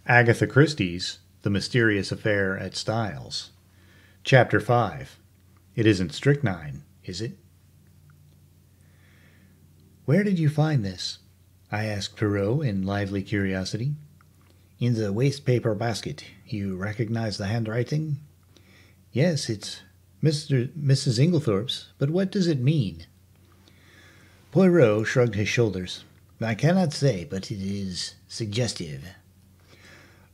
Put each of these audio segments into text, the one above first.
Agatha Christie's The Mysterious Affair at Styles. Chapter 5. It isn't strychnine, is it? "Where did you find this?" I asked Poirot in lively curiosity. "In the waste-paper basket. You recognize the handwriting?" "Yes, it's Mrs. Inglethorpe's, but what does it mean?" Poirot shrugged his shoulders. "I cannot say, but it is suggestive."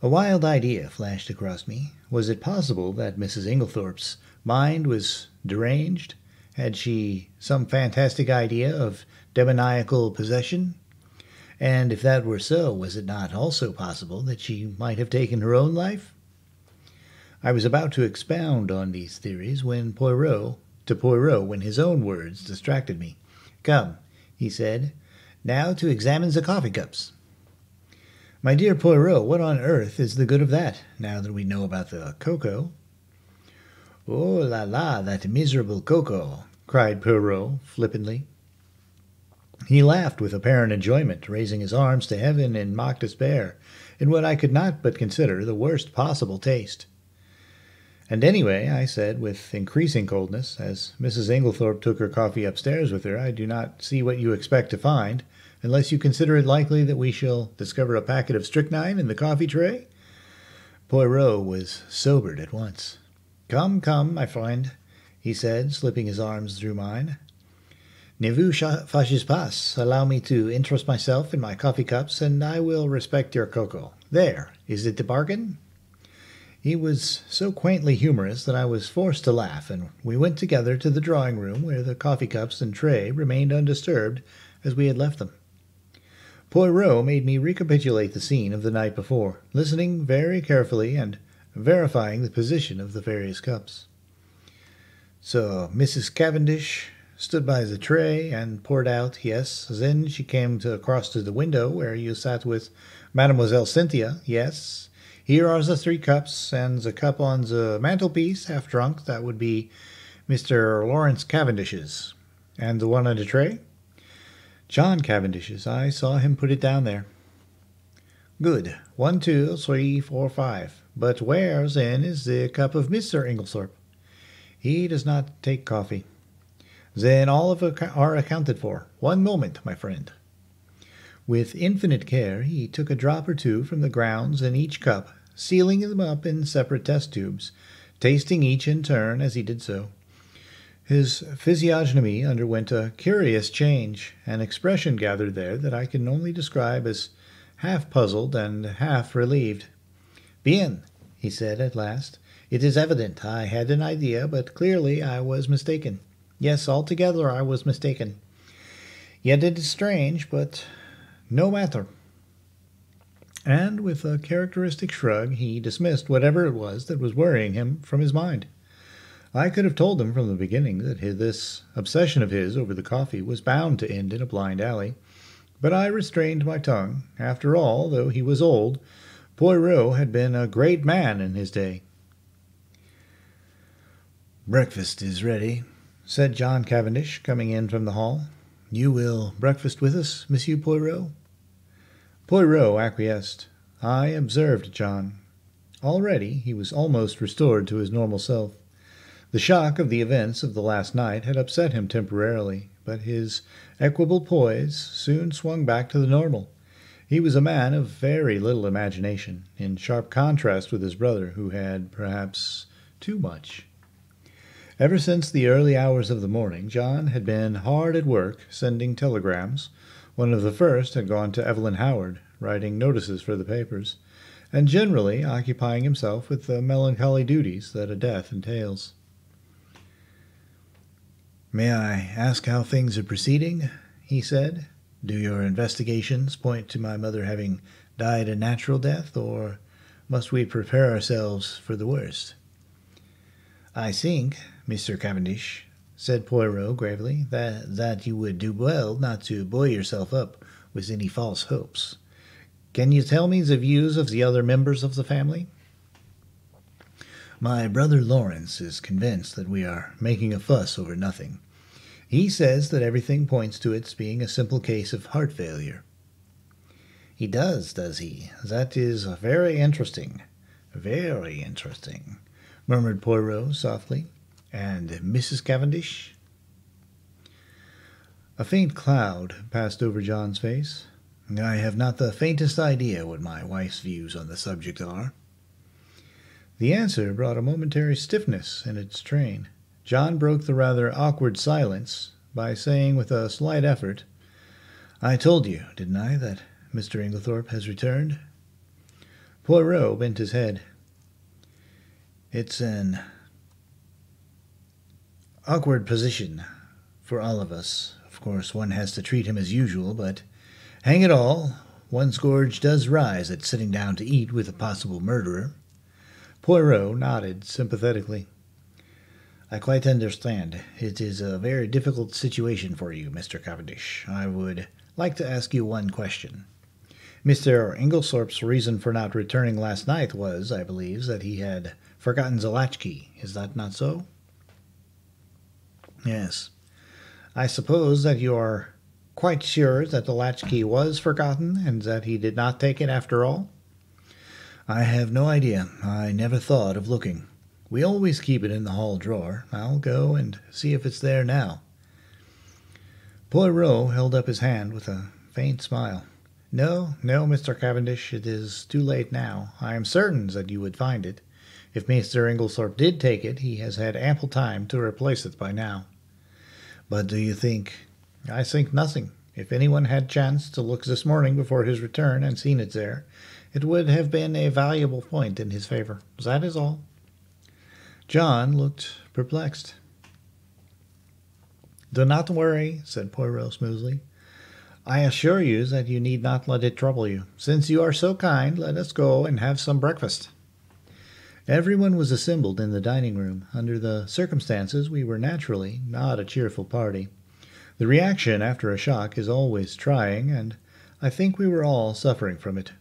A wild idea flashed across me. Was it possible that Mrs. Inglethorpe's mind was deranged? Had she some fantastic idea of demoniacal possession? And if that were so, was it not also possible that she might have taken her own life? I was about to expound on these theories when his own words distracted me. "Come," he said, "now to examine the coffee cups." "My dear Poirot, what on earth is the good of that, now that we know about the cocoa?" "Oh la la, that miserable cocoa!" cried Poirot flippantly. He laughed with apparent enjoyment, raising his arms to heaven in mock despair, in what I could not but consider the worst possible taste. "And anyway," I said with increasing coldness, as Mrs. Inglethorpe took her coffee upstairs with her, "I do not see what you expect to find, unless you consider it likely that we shall discover a packet of strychnine in the coffee tray." Poirot was sobered at once. "Come, come, my friend," he said, slipping his arms through mine. "Ne vous fâchez pas. Allow me to interest myself in my coffee cups, and I will respect your cocoa. There, is it a bargain?" He was so quaintly humorous that I was forced to laugh, and we went together to the drawing-room, where the coffee cups and tray remained undisturbed as we had left them. Poirot made me recapitulate the scene of the night before, listening very carefully and verifying the position of the various cups. "So Mrs. Cavendish stood by the tray and poured out, yes. Then she came across to the window where you sat with Mademoiselle Cynthia, yes. Here are the 3 cups, and the cup on the mantelpiece, half drunk, that would be Mr. Lawrence Cavendish's. And the one on the tray?" "John Cavendish's. I saw him put it down there." "Good. 1, 2, 3, 4, 5. But where, then, is the cup of Mr. Inglethorpe?" "He does not take coffee." "Then all of them are accounted for. One moment, my friend." With infinite care he took a drop or two from the grounds in each cup, sealing them up in separate test tubes, tasting each in turn as he did so. His physiognomy underwent a curious change. An expression gathered there that I can only describe as half puzzled and half relieved. "Bien," he said at last. "It is evident. I had an idea, but clearly I was mistaken. Yes, altogether I was mistaken. Yet it is strange, but no matter." And with a characteristic shrug he dismissed whatever it was that was worrying him from his mind. I could have told him from the beginning that this obsession of his over the coffee was bound to end in a blind alley, but I restrained my tongue. After all, though he was old, Poirot had been a great man in his day. "Breakfast is ready," said John Cavendish, coming in from the hall. "You will breakfast with us, Monsieur Poirot?" Poirot acquiesced. I observed John. Already he was almost restored to his normal self. The shock of the events of the last night had upset him temporarily, but his equable poise soon swung back to the normal. He was a man of very little imagination, in sharp contrast with his brother, who had, perhaps, too much. Ever since the early hours of the morning, John had been hard at work sending telegrams. One of the first had gone to Evelyn Howard, writing notices for the papers, and generally occupying himself with the melancholy duties that a death entails. "May I ask how things are proceeding?" he said. "Do your investigations point to my mother having died a natural death, or must we prepare ourselves for the worst?" "I think, Mr. Cavendish," said Poirot gravely, that you would do well not to buoy yourself up with any false hopes. Can you tell me the views of the other members of the family?" "My brother Lawrence is convinced that we are making a fuss over nothing. He says that everything points to its being a simple case of heart failure." He does he? That is very interesting. Very interesting, murmured Poirot softly. And Mrs. Cavendish? A faint cloud passed over John's face. I have not the faintest idea what my wife's views on the subject are. The answer brought a momentary stiffness in its train. John broke the rather awkward silence by saying with a slight effort, I told you, didn't I, that Mr. Inglethorpe has returned? Poirot bent his head. It's an awkward position for all of us. Of course, one has to treat him as usual, but hang it all, one's gorge does rise at sitting down to eat with a possible murderer. Poirot nodded sympathetically. I quite understand. It is a very difficult situation for you, Mr. Cavendish. I would like to ask you one question. Mr. Inglethorpe's reason for not returning last night was, I believe, that he had forgotten the latchkey. Is that not so? Yes. I suppose that you are quite sure that the latchkey was forgotten and that he did not take it after all? I have no idea. I never thought of looking. We always keep it in the hall drawer. I'll go and see if it's there now. Poirot held up his hand with a faint smile. No, Mr. Cavendish, it is too late now. I am certain that you would find it. If Mr. Inglethorpe did take it, he has had ample time to replace it by now. But do you think... I think nothing. If anyone had chanced to look this morning before his return and seen it there, it would have been a valuable point in his favor. That is all. John looked perplexed. Do not worry, said Poirot smoothly. I assure you that you need not let it trouble you. Since you are so kind, let us go and have some breakfast. Everyone was assembled in the dining room. Under the circumstances, we were naturally not a cheerful party. The reaction after a shock is always trying, and I think we were all suffering from it.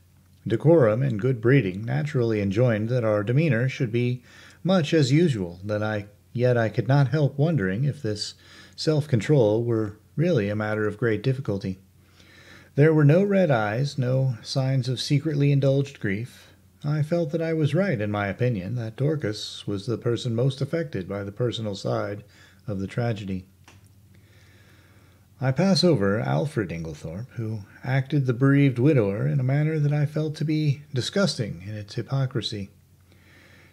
Decorum and good breeding naturally enjoined that our demeanor should be much as usual, yet I could not help wondering if this self-control were really a matter of great difficulty. There were no red eyes, no signs of secretly indulged grief. I felt that I was right in my opinion, that Dorcas was the person most affected by the personal side of the tragedy. I pass over Alfred Inglethorpe, who acted the bereaved widower in a manner that I felt to be disgusting in its hypocrisy.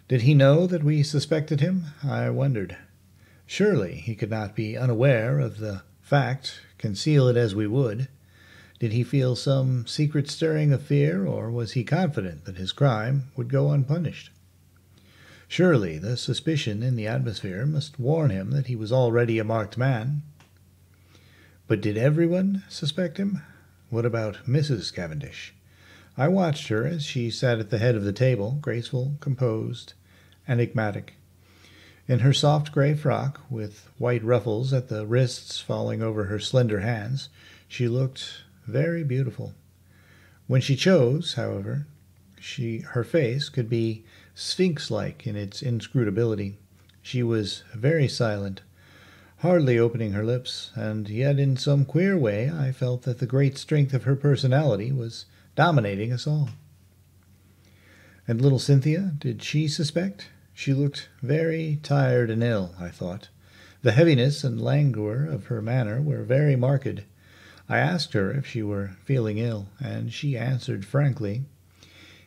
Did he know that we suspected him? I wondered. Surely he could not be unaware of the fact, conceal it as we would. Did he feel some secret stirring of fear, or was he confident that his crime would go unpunished? Surely the suspicion in the atmosphere must warn him that he was already a marked man. But did everyone suspect him? What about Mrs. Cavendish? I watched her as she sat at the head of the table, graceful, composed, enigmatic. In her soft gray frock, with white ruffles at the wrists falling over her slender hands, she looked very beautiful. When she chose, however, her face could be sphinx-like in its inscrutability. She was very silent, hardly opening her lips, and yet in some queer way I felt that the great strength of her personality was dominating us all. And little Cynthia, did she suspect? She looked very tired and ill, I thought. The heaviness and languor of her manner were very marked. I asked her if she were feeling ill, and she answered frankly,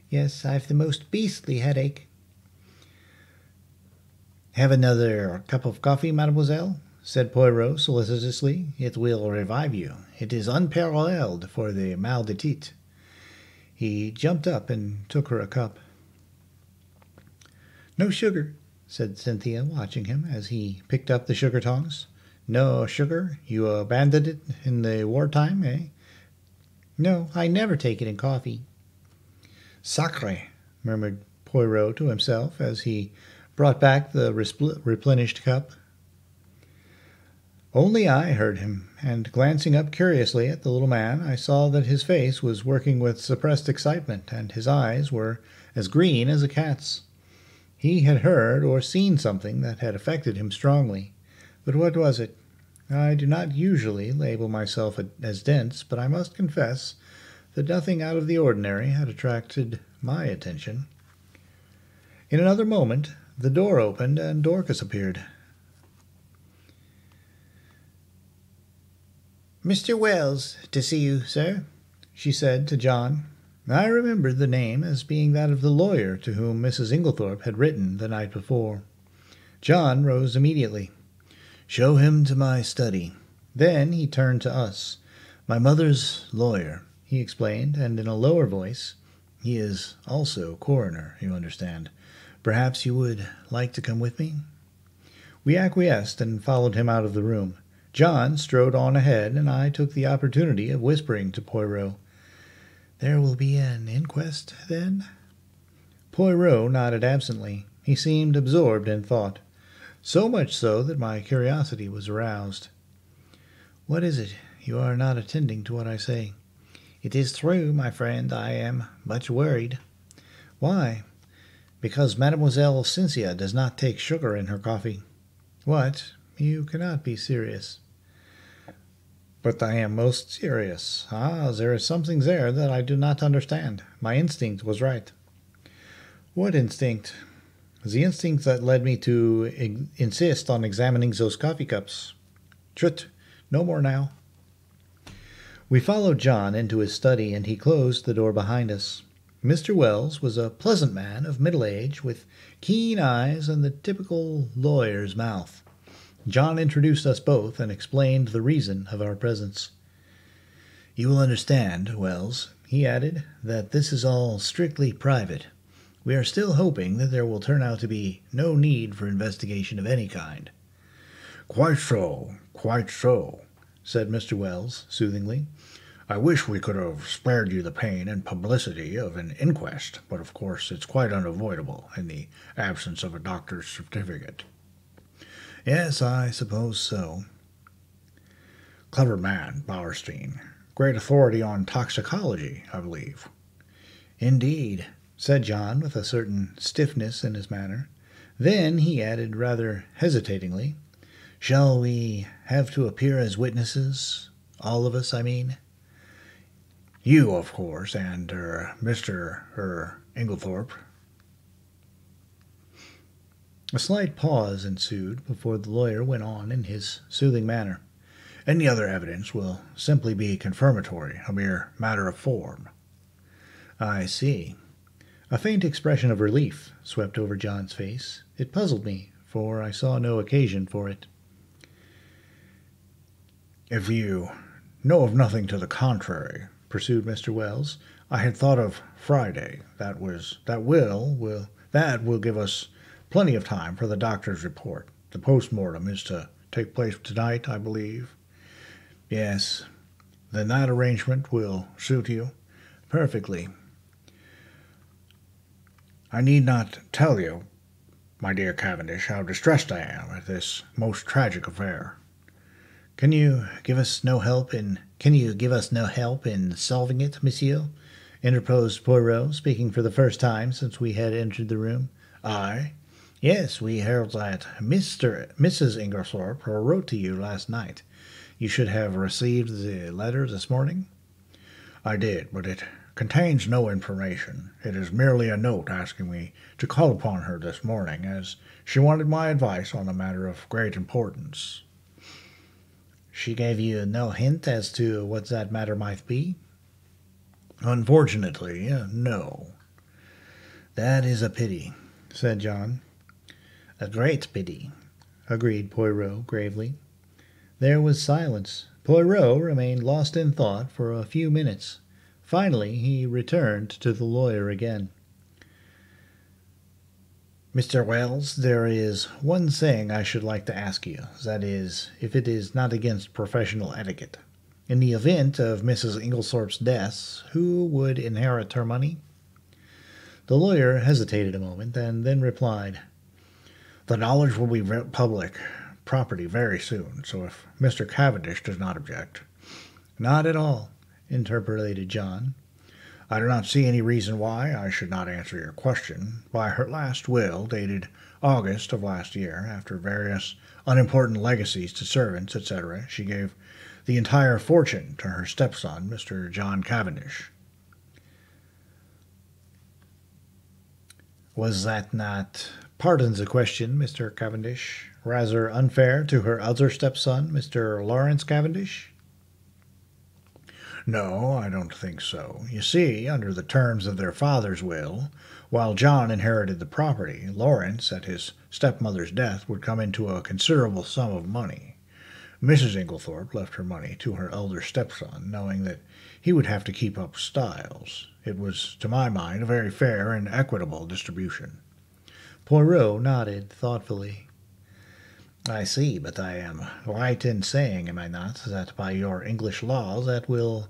"Yes, I've the most beastly headache." "Have another cup of coffee, mademoiselle?" said Poirot solicitously. "It will revive you. It is unparalleled for the mal de tête." He jumped up and took her a cup. "No sugar," said Cynthia, watching him as he picked up the sugar tongs. "No sugar? You abandoned it in the wartime, eh?" "No, I never take it in coffee." "Sacré," murmured Poirot to himself as he brought back the replenished cup. Only I heard him, and glancing up curiously at the little man, I saw that his face was working with suppressed excitement, and his eyes were as green as a cat's. He had heard or seen something that had affected him strongly. But what was it? I do not usually label myself as dense, but I must confess that nothing out of the ordinary had attracted my attention. In another moment, the door opened and Dorcas appeared. "Mr. Wells, to see you, sir," she said to John. I remembered the name as being that of the lawyer to whom Mrs. Inglethorpe had written the night before. John rose immediately. "Show him to my study." Then he turned to us. "My mother's lawyer," he explained, and in a lower voice, "He is also coroner, you understand. Perhaps you would like to come with me?" We acquiesced and followed him out of the room. John strode on ahead, and I took the opportunity of whispering to Poirot, "There will be an inquest, then?" Poirot nodded absently. He seemed absorbed in thought, so much so that my curiosity was aroused. "What is it? You are not attending to what I say." "It is true, my friend. I am much worried." "Why?" "Because Mademoiselle Cynthia does not take sugar in her coffee." "What? You cannot be serious." "But I am most serious. There is something there that I do not understand. My instinct was right." "What instinct?" "The instinct that led me to insist on examining those coffee cups." "Chut! No more now." We followed John into his study, and he closed the door behind us. Mr. Wells was a pleasant man of middle age, with keen eyes and the typical lawyer's mouth. John introduced us both and explained the reason of our presence. "You will understand, Wells," he added, "that this is all strictly private. We are still hoping that there will turn out to be no need for investigation of any kind." "Quite so, said Mr. Wells soothingly. "I wish we could have spared you the pain and publicity of an inquest, but of course it's quite unavoidable in the absence of a doctor's certificate." "Yes, I suppose so." "Clever man, Bowerstein. Great authority on toxicology, I believe." "Indeed," said John with a certain stiffness in his manner. Then he added rather hesitatingly, "Shall we have to appear as witnesses? All of us, I mean?" "You, of course, and Mr. Inglethorpe." A slight pause ensued before the lawyer went on in his soothing manner. "Any other evidence will simply be confirmatory, a mere matter of form." "I see." A faint expression of relief swept over John's face. It puzzled me, for I saw no occasion for it. "If you know of nothing to the contrary," pursued Mr. Wells, "I had thought of Friday. That will give us plenty of time for the doctor's report. The post-mortem is to take place tonight, I believe." "Yes." "Then that arrangement will suit you?" "Perfectly." "I need not tell you, my dear Cavendish, how distressed I am at this most tragic affair." Can you give us no help in solving it, monsieur?" interposed Poirot, speaking for the first time since we had entered the room. "I?" "Yes, we heard that Mrs. Inglethorpe wrote to you last night. You should have received the letter this morning." "I did, but it contains no information. It is merely a note asking me to call upon her this morning, as she wanted my advice on a matter of great importance." "She gave you no hint as to what that matter might be?" "Unfortunately, no." "That is a pity," said John. "A great pity," agreed Poirot gravely. There was silence. Poirot remained lost in thought for a few minutes. Finally he returned to the lawyer again. "Mr. Wells, there is one thing I should like to ask you, that is, if it is not against professional etiquette. In the event of Mrs. Inglethorpe's death, who would inherit her money?" The lawyer hesitated a moment, and then replied, "The knowledge will be public property very soon, so if Mr. Cavendish does not object." "Not at all," interpolated John. "I do not see any reason why I should not answer your question. By her last will, dated August of last year, after various unimportant legacies to servants, etc., she gave the entire fortune to her stepson, Mr. John Cavendish." Was that not, pardon the question, Mr. Cavendish, rather unfair to her other stepson, Mr. Lawrence Cavendish? No, I don't think so. You see, under the terms of their father's will, while John inherited the property, Lawrence, at his stepmother's death, would come into a considerable sum of money. Mrs. Inglethorpe left her money to her elder stepson, knowing that he would have to keep up Styles. It was, to my mind, a very fair and equitable distribution. Poirot nodded thoughtfully. I see, but I am right in saying, am I not, that by your English laws that will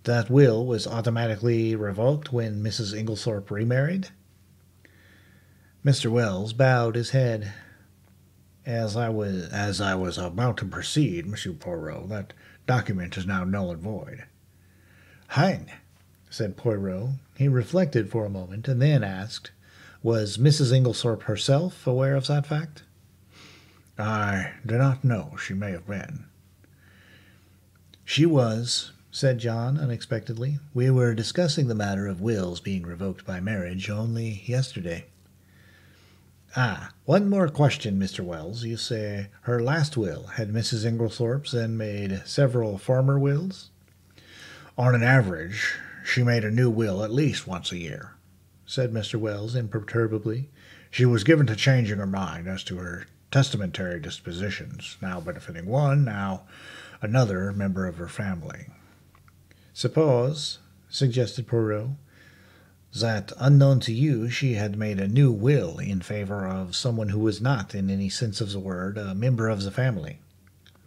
was automatically revoked when Mrs. Inglethorpe remarried? Mr. Wells bowed his head. As I was about to proceed, Monsieur Poirot, that document is now null and void. Hein, said Poirot. He reflected for a moment and then asked, was Mrs. Inglethorpe herself aware of that fact? I do not know. She may have been. She was, said John unexpectedly. We were discussing the matter of wills being revoked by marriage only yesterday. Ah, one more question, Mr. Wells. You say her last will. Had Mrs. Inglethorpe then made several former wills? On an average, she made a new will at least once a year, said Mr. Wells imperturbably. She was given to changing her mind as to her testamentary dispositions, now benefiting one, now another member of her family. Suppose, suggested Poirot, that, unknown to you, she had made a new will in favor of someone who was not, in any sense of the word, a member of the family.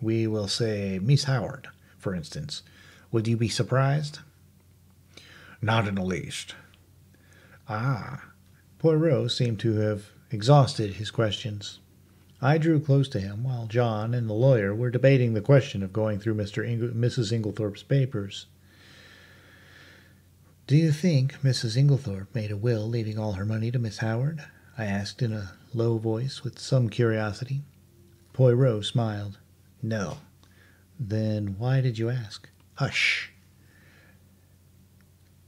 We will say Miss Howard, for instance. Would you be surprised? Not in the least. Ah. Poirot seemed to have exhausted his questions. I drew close to him while John and the lawyer were debating the question of going through Mrs. Inglethorpe's papers. Do you think Mrs. Inglethorpe made a will leaving all her money to Miss Howard? I asked in a low voice with some curiosity. Poirot smiled. No. Then why did you ask? Hush.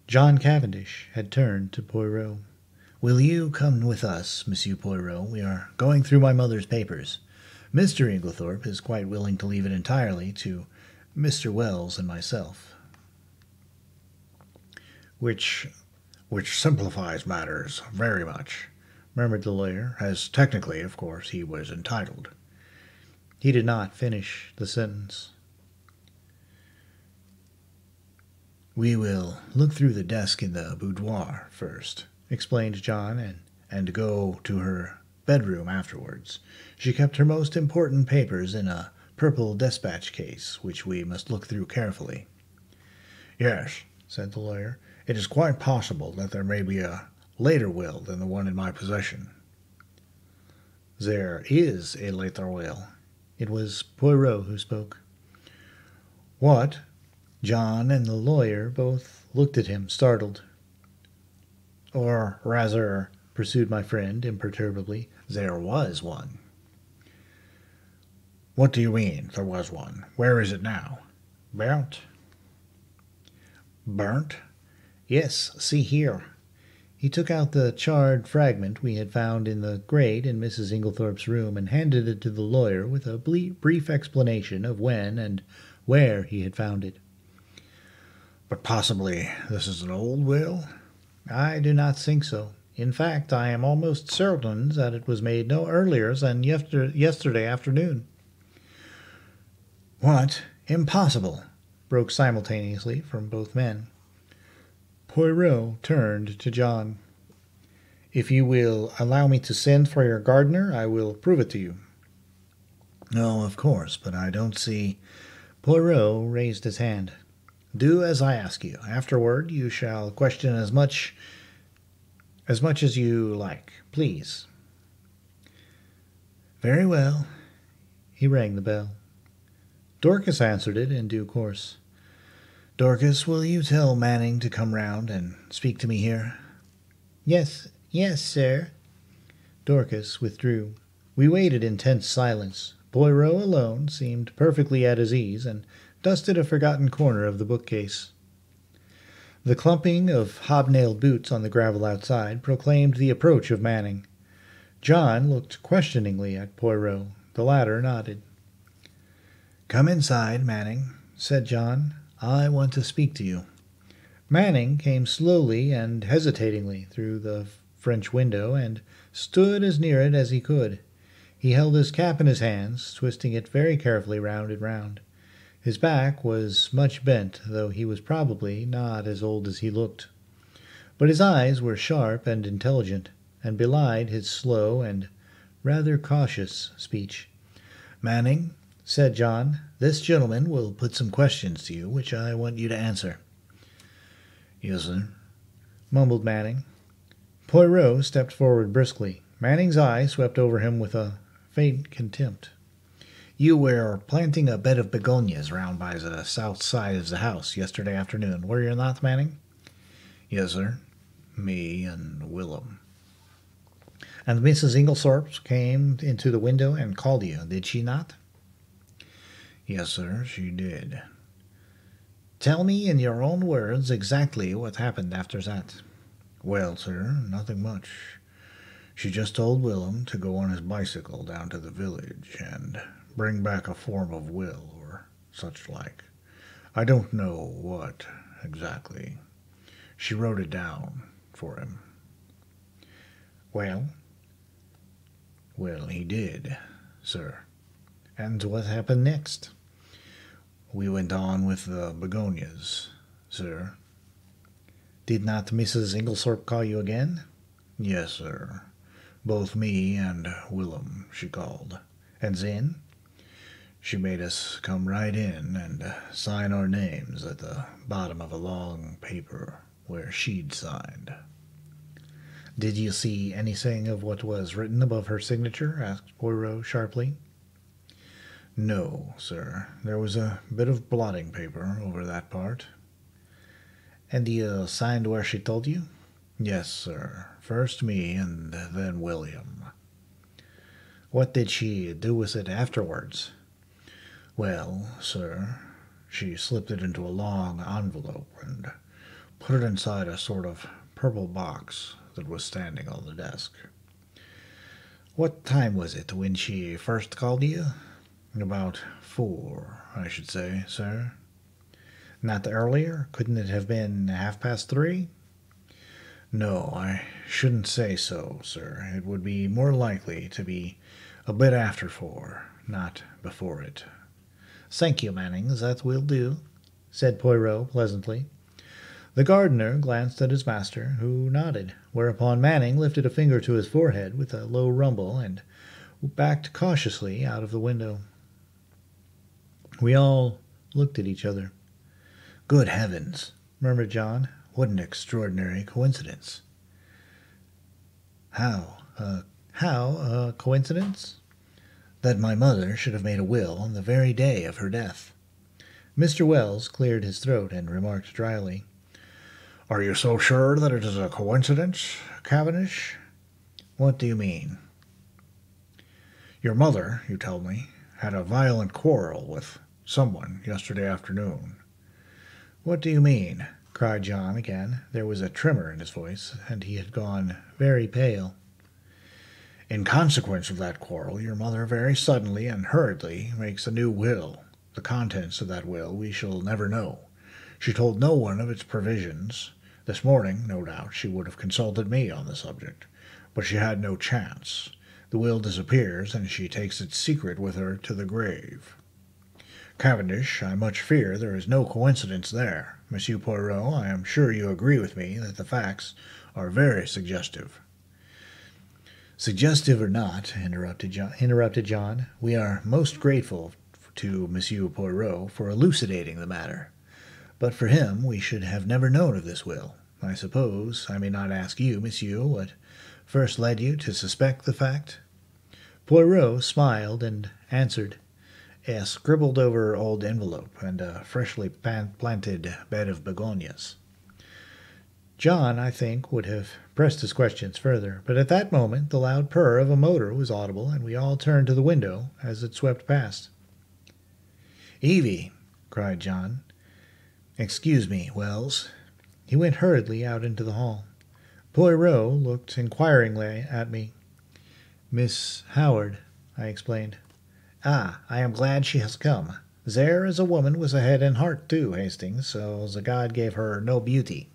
John Cavendish had turned to Poirot. Will you come with us, Monsieur Poirot? We are going through my mother's papers. Mr. Inglethorpe is quite willing to leave it entirely to Mr. Wells and myself. Which simplifies matters very much, murmured the lawyer, as technically, of course, he was entitled. He did not finish the sentence. We will look through the desk in the boudoir first, explained John, and go to her bedroom afterwards. She kept her most important papers in a purple despatch case, which we must look through carefully. Yes, said the lawyer. It is quite possible that there may be a later will than the one in my possession. There is a later will. It was Poirot who spoke. What? John and the lawyer both looked at him, startled. Or rather, pursued my friend imperturbably, there was one. What do you mean, there was one? Where is it now? Burnt? Burnt? Yes, see here. He took out the charred fragment we had found in the grate in Mrs. Inglethorpe's room and handed it to the lawyer with a brief explanation of when and where he had found it. But possibly this is an old will? I do not think so. In fact, I am almost certain that it was made no earlier than yesterday afternoon. What? Impossible! Broke simultaneously from both men. Poirot turned to John. If you will allow me to send for your gardener, I will prove it to you. No, of course, but I don't see. Poirot raised his hand. Do as I ask you. Afterward, you shall question as much as you like, please. Very well. He rang the bell. Dorcas answered it in due course. Dorcas, will you tell Manning to come round and speak to me here? Yes, sir. Dorcas withdrew. We waited in tense silence. Poirot alone seemed perfectly at his ease and dusted a forgotten corner of the bookcase. The clumping of hobnailed boots on the gravel outside proclaimed the approach of Manning. John looked questioningly at Poirot. The latter nodded. "Come inside, Manning," said John. "I want to speak to you." Manning came slowly and hesitatingly through the French window and stood as near it as he could. He held his cap in his hands, twisting it very carefully round and round. His back was much bent, though he was probably not as old as he looked. But his eyes were sharp and intelligent, and belied his slow and rather cautious speech. "Manning," said John, "this gentleman will put some questions to you, which I want you to answer." "Yes, sir," mumbled Manning. Poirot stepped forward briskly. Manning's eye swept over him with a faint contempt. "You were planting a bed of begonias round by the south side of the house yesterday afternoon, were you not, Manning?" "Yes, sir. Me and Willem." "And Mrs. Inglethorpe came into the window and called you, did she not?" "Yes, sir, she did." "Tell me in your own words exactly what happened after that." "Well, sir, nothing much. She just told Willem to go on his bicycle down to the village and bring back a form of will or such like. I don't know what exactly. She wrote it down for him." "Well?" "Well, he did, sir." "And what happened next?" "We went on with the begonias, sir." "Did not Mrs. Inglethorpe call you again?" "Yes, sir. Both me and Willem she called." "And then?" "She made us come right in and sign our names at the bottom of a long paper where she'd signed." "Did you see anything of what was written above her signature?" asked Poirot sharply. "No, sir. There was a bit of blotting paper over that part." "And you signed where she told you?" "Yes, sir. First me and then William." "What did she do with it afterwards?" "Well, sir, she slipped it into a long envelope and put it inside a sort of purple box that was standing on the desk." "What time was it when she first called you?" "About 4, I should say, sir." "Not earlier? Couldn't it have been 3:30?" "No, I shouldn't say so, sir. It would be more likely to be a bit after 4, not before it." "Thank you, Manning. That will do," said Poirot pleasantly. The gardener glanced at his master, who nodded, whereupon Manning lifted a finger to his forehead with a low rumble and backed cautiously out of the window. We all looked at each other. "Good heavens!" murmured John. "What an extraordinary coincidence." How a coincidence?" "That my mother should have made a will on the very day of her death." Mr. Wells cleared his throat and remarked dryly, "Are you so sure that it is a coincidence, Cavendish?" "What do you mean?" "Your mother, you tell me, had a violent quarrel with someone yesterday afternoon." "What do you mean?" cried John again. There was a tremor in his voice, and he had gone very pale. "In consequence of that quarrel, your mother very suddenly and hurriedly makes a new will. The contents of that will we shall never know. She told no one of its provisions. This morning, no doubt, she would have consulted me on the subject, but she had no chance. The will disappears, and she takes its secret with her to the grave. Cavendish, I much fear there is no coincidence there. Monsieur Poirot, I am sure you agree with me that the facts are very suggestive." "Suggestive or not," interrupted John, "we are most grateful to Monsieur Poirot for elucidating the matter. But for him we should have never known of this will. I suppose I may not ask you, monsieur, what first led you to suspect the fact?" Poirot smiled and answered, "A scribbled over old envelope and a freshly planted bed of begonias." John, I think, would have pressed his questions further, but at that moment the loud purr of a motor was audible, and we all turned to the window as it swept past. "Evie!" cried John. "Excuse me, Wells." He went hurriedly out into the hall. Poirot looked inquiringly at me. "Miss Howard," I explained. "Ah, I am glad she has come. There is a woman with a head and heart too, Hastings, so the God gave her no beauty."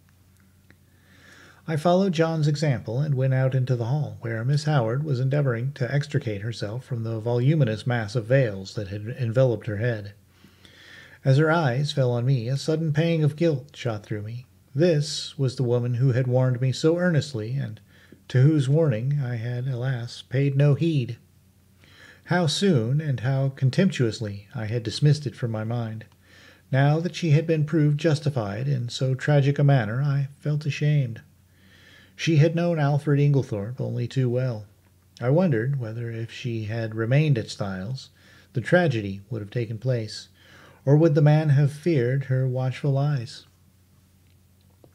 I followed John's example and went out into the hall, where Miss Howard was endeavoring to extricate herself from the voluminous mass of veils that had enveloped her head. As her eyes fell on me, a sudden pang of guilt shot through me. This was the woman who had warned me so earnestly, and to whose warning I had, alas, paid no heed. How soon and how contemptuously I had dismissed it from my mind. Now that she had been proved justified in so tragic a manner, I felt ashamed. She had known Alfred Inglethorpe only too well. I wondered whether if she had remained at Styles, the tragedy would have taken place, or would the man have feared her watchful eyes.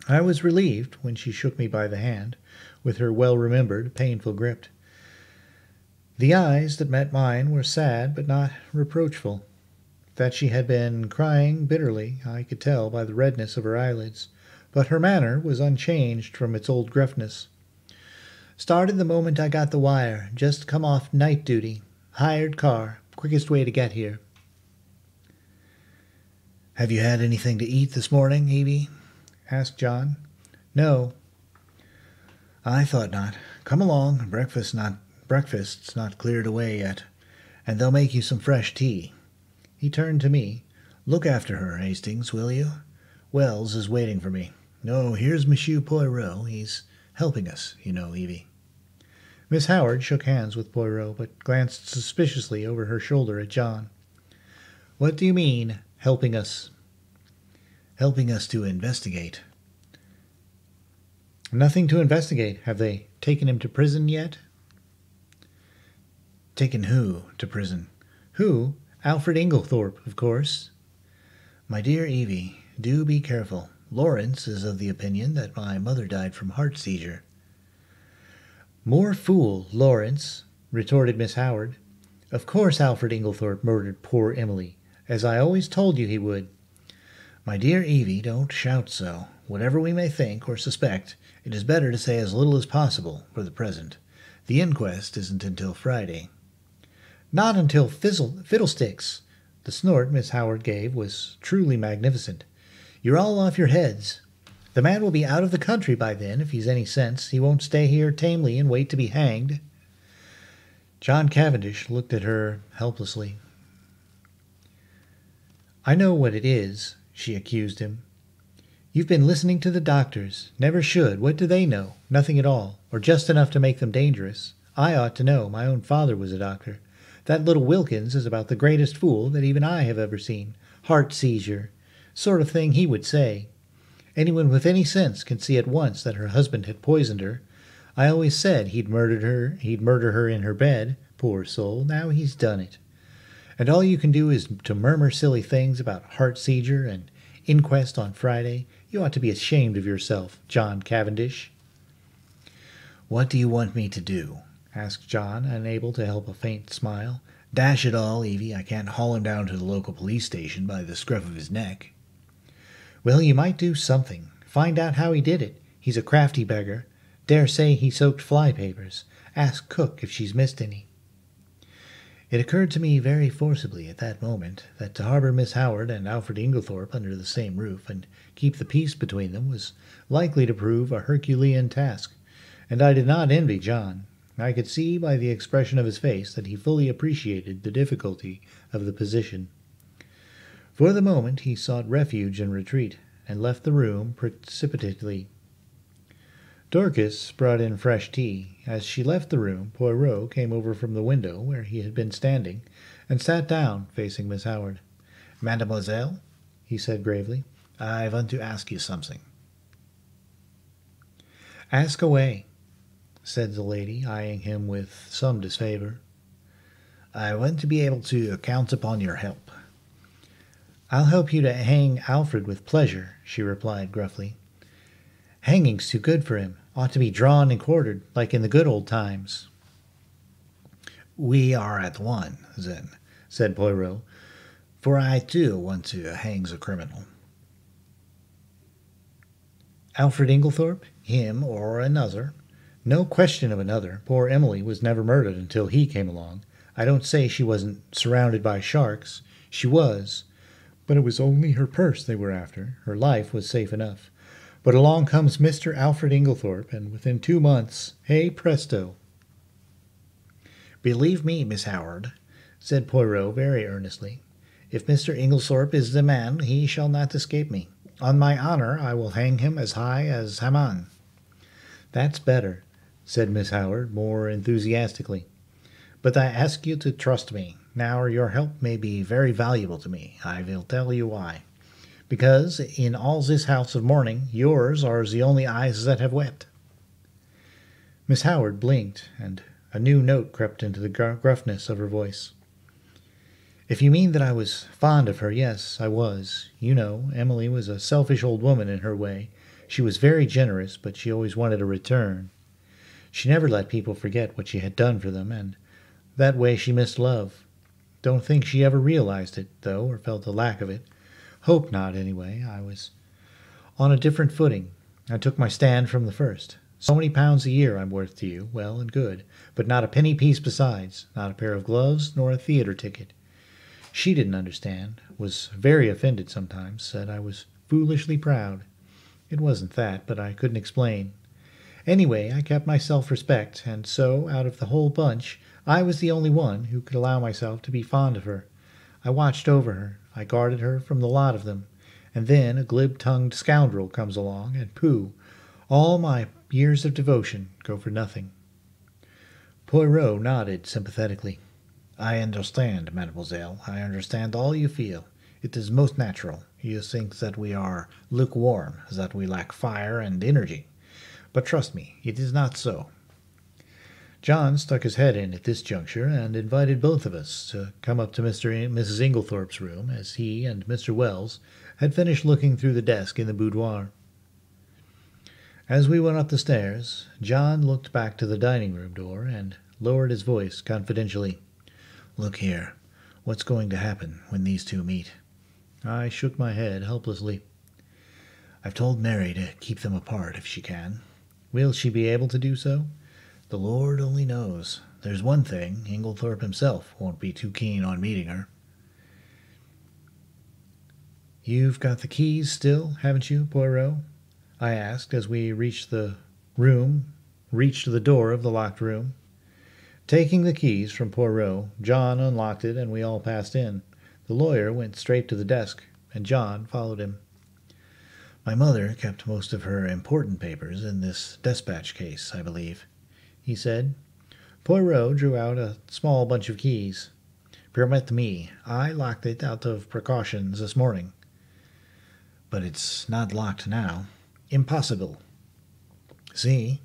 I was relieved when she shook me by the hand, with her well-remembered, painful grip. The eyes that met mine were sad but not reproachful. That she had been crying bitterly I could tell by the redness of her eyelids, but her manner was unchanged from its old gruffness. "Started the moment I got the wire. Just come off night duty. Hired car. Quickest way to get here." "Have you had anything to eat this morning, Evie?" asked John. "No." "I thought not. Come along. Breakfast's not cleared away yet, and they'll make you some fresh tea." He turned to me. "Look after her, Hastings, will you? Wells is waiting for me. No, here's Monsieur Poirot. He's helping us, you know, Evie." Miss Howard shook hands with Poirot, but glanced suspiciously over her shoulder at John. "What do you mean, helping us?" "Helping us to investigate." "Nothing to investigate. Have they taken him to prison yet?" "Taken who to prison?" "Who? Alfred Inglethorpe, of course." "My dear Evie, do be careful. Lawrence is of the opinion that my mother died from heart seizure." "More fool, Lawrence," retorted Miss Howard. "Of course Alfred Inglethorpe murdered poor Emily, as I always told you he would." "My dear Evie, don't shout so. Whatever we may think or suspect, it is better to say as little as possible for the present. The inquest isn't until Friday." "Not until fiddlesticks." The snort Miss Howard gave was truly magnificent. "You're all off your heads. The man will be out of the country by then, if he's any sense. He won't stay here tamely and wait to be hanged." John Cavendish looked at her helplessly. "I know what it is," she accused him. "You've been listening to the doctors. Never should. What do they know? Nothing at all, or just enough to make them dangerous. I ought to know. My own father was a doctor. That little Wilkins is about the greatest fool that even I have ever seen. Heart seizure. Sort of thing he would say. Anyone with any sense can see at once that her husband had poisoned her. I always said he'd murder her in her bed. Poor soul, now he's done it. And all you can do is to murmur silly things about heart seizure and inquest on Friday. You ought to be ashamed of yourself, John Cavendish." "What do you want me to do?" asked John, unable to help a faint smile. "Dash it all, Evie, I can't haul him down to the local police station by the scruff of his neck." "Well, you might do something. Find out how he did it. He's a crafty beggar. Dare say he soaked fly papers. Ask cook if she's missed any." It occurred to me very forcibly at that moment that to harbor Miss Howard and Alfred Inglethorpe under the same roof and keep the peace between them was likely to prove a Herculean task, and I did not envy John. I could see by the expression of his face that he fully appreciated the difficulty of the position. For the moment he sought refuge and retreat, and left the room precipitately. Dorcas brought in fresh tea. As she left the room, Poirot came over from the window where he had been standing, and sat down, facing Miss Howard. "Mademoiselle," he said gravely, "I want to ask you something." "Ask away," said the lady, eyeing him with some disfavor. "I want to be able to count upon your help." "I'll help you to hang Alfred with pleasure," she replied gruffly. "Hanging's too good for him. Ought to be drawn and quartered, like in the good old times." "We are at one, then," said Poirot, "for I too want to hang the criminal." Alfred Inglethorpe? Him or another? No question of another. Poor Emily was never murdered until he came along. I don't say she wasn't surrounded by sharks. She was. But it was only her purse they were after. Her life was safe enough. But along comes Mr. Alfred Inglethorpe, and within 2 months, hey presto. "Believe me, Miss Howard," said Poirot very earnestly, "if Mr. Inglethorpe is the man, he shall not escape me. On my honor, I will hang him as high as Haman." "That's better," said Miss Howard, more enthusiastically. "But I ask you to trust me. Now your help may be very valuable to me. I will tell you why. Because in all this house of mourning, yours are the only eyes that have wept." Miss Howard blinked, and a new note crept into the gruffness of her voice. "If you mean that I was fond of her, yes, I was. You know, Emily was a selfish old woman in her way. She was very generous, but she always wanted a return. She never let people forget what she had done for them, and that way she missed love. Don't think she ever realized it, though, or felt the lack of it. Hope not, anyway. I was on a different footing. I took my stand from the first. So many pounds a year I'm worth to you, well and good, but not a penny piece besides, not a pair of gloves, nor a theater ticket. She didn't understand, was very offended sometimes, said I was foolishly proud. It wasn't that, but I couldn't explain. Anyway, I kept my self-respect, and so, out of the whole bunch, I was the only one who could allow myself to be fond of her. I watched over her, I guarded her from the lot of them, and then a glib-tongued scoundrel comes along, and pooh, all my years of devotion go for nothing." Poirot nodded sympathetically. "I understand, mademoiselle. I understand all you feel. It is most natural. You think that we are lukewarm, that we lack fire and energy. But trust me, it is not so." John stuck his head in at this juncture and invited both of us to come up to Mr. and Mrs. Inglethorpe's room, as he and Mr. Wells had finished looking through the desk in the boudoir. As we went up the stairs, John looked back to the dining-room door and lowered his voice confidentially. "Look here, what's going to happen when these two meet?" I shook my head helplessly. "I've told Mary to keep them apart if she can. Will she be able to do so? The Lord only knows. There's one thing, Inglethorpe himself won't be too keen on meeting her." "You've got the keys still, haven't you, Poirot?" I asked as we reached the door of the locked room. Taking the keys from Poirot, John unlocked it and we all passed in. The lawyer went straight to the desk, and John followed him. "My mother kept most of her important papers in this dispatch case, I believe," he said. Poirot drew out a small bunch of keys. "Permit me. I locked it out of precautions this morning." "But it's not locked now." "Impossible." "See,"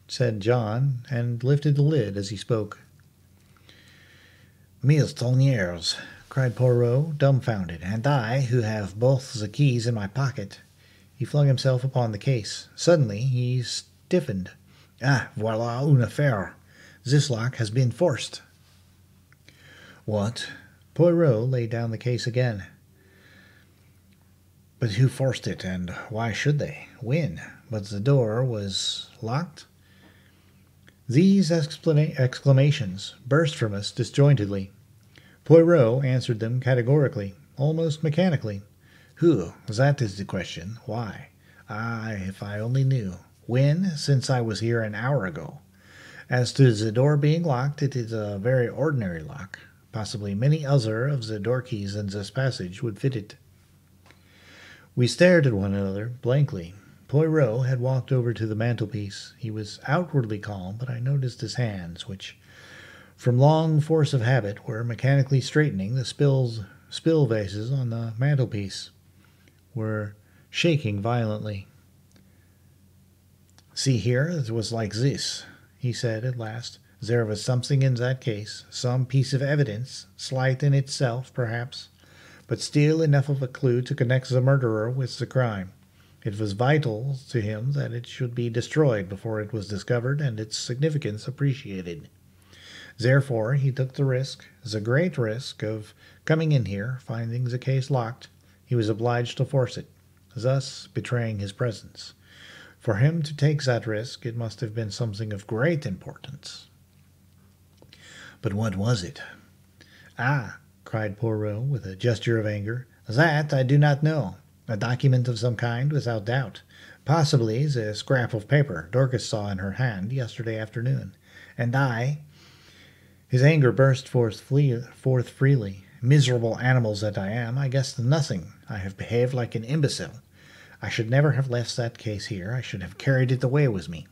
said John, and lifted the lid as he spoke. "Mille tonnerres!" cried Poirot, dumbfounded. "And I, who have both the keys in my pocket." He flung himself upon the case. Suddenly he stiffened. "Ah, voilà une affaire! This lock has been forced." "What?" Poirot laid down the case again. "But who forced it, and why should they? When? But the door was locked?" These exclamations burst from us disjointedly. Poirot answered them categorically, almost mechanically. "Who? That is the question. Why? Ah, if I only knew. When? Since I was here an hour ago. As to the door being locked, it is a very ordinary lock. Possibly many other of the door keys in this passage would fit it." We stared at one another blankly. Poirot had walked over to the mantelpiece. He was outwardly calm, but I noticed his hands, which, from long force of habit, were mechanically straightening the spill vases on the mantelpiece, were shaking violently. "See here, it was like this," he said at last. "There was something in that case, some piece of evidence, slight in itself, perhaps, but still enough of a clue to connect the murderer with the crime. It was vital to him that it should be destroyed before it was discovered and its significance appreciated. Therefore he took the great risk of coming in here, finding the case locked. He was obliged to force it, thus betraying his presence. For him to take that risk, it must have been something of great importance. But what was it? Ah, cried Poirot with a gesture of anger, that I do not know. A document of some kind, without doubt. Possibly the scrap of paper Dorcas saw in her hand yesterday afternoon. And I... His anger burst forth freely. Miserable animals that I am, I guessed nothing. I have behaved like an imbecile. I should never have left that case here. I should have carried it away with me.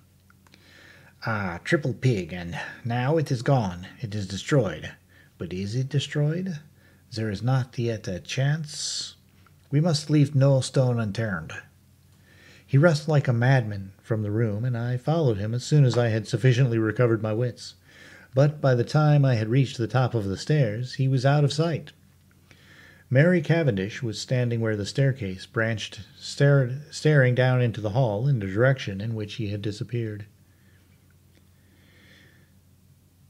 Ah, triple pig, and now it is gone. It is destroyed. But is it destroyed? There is not yet a chance. We must leave no stone unturned. He rushed like a madman from the room, and I followed him as soon as I had sufficiently recovered my wits. But by the time I had reached the top of the stairs, he was out of sight. Mary Cavendish was standing where the staircase branched, staring down into the hall in the direction in which he had disappeared.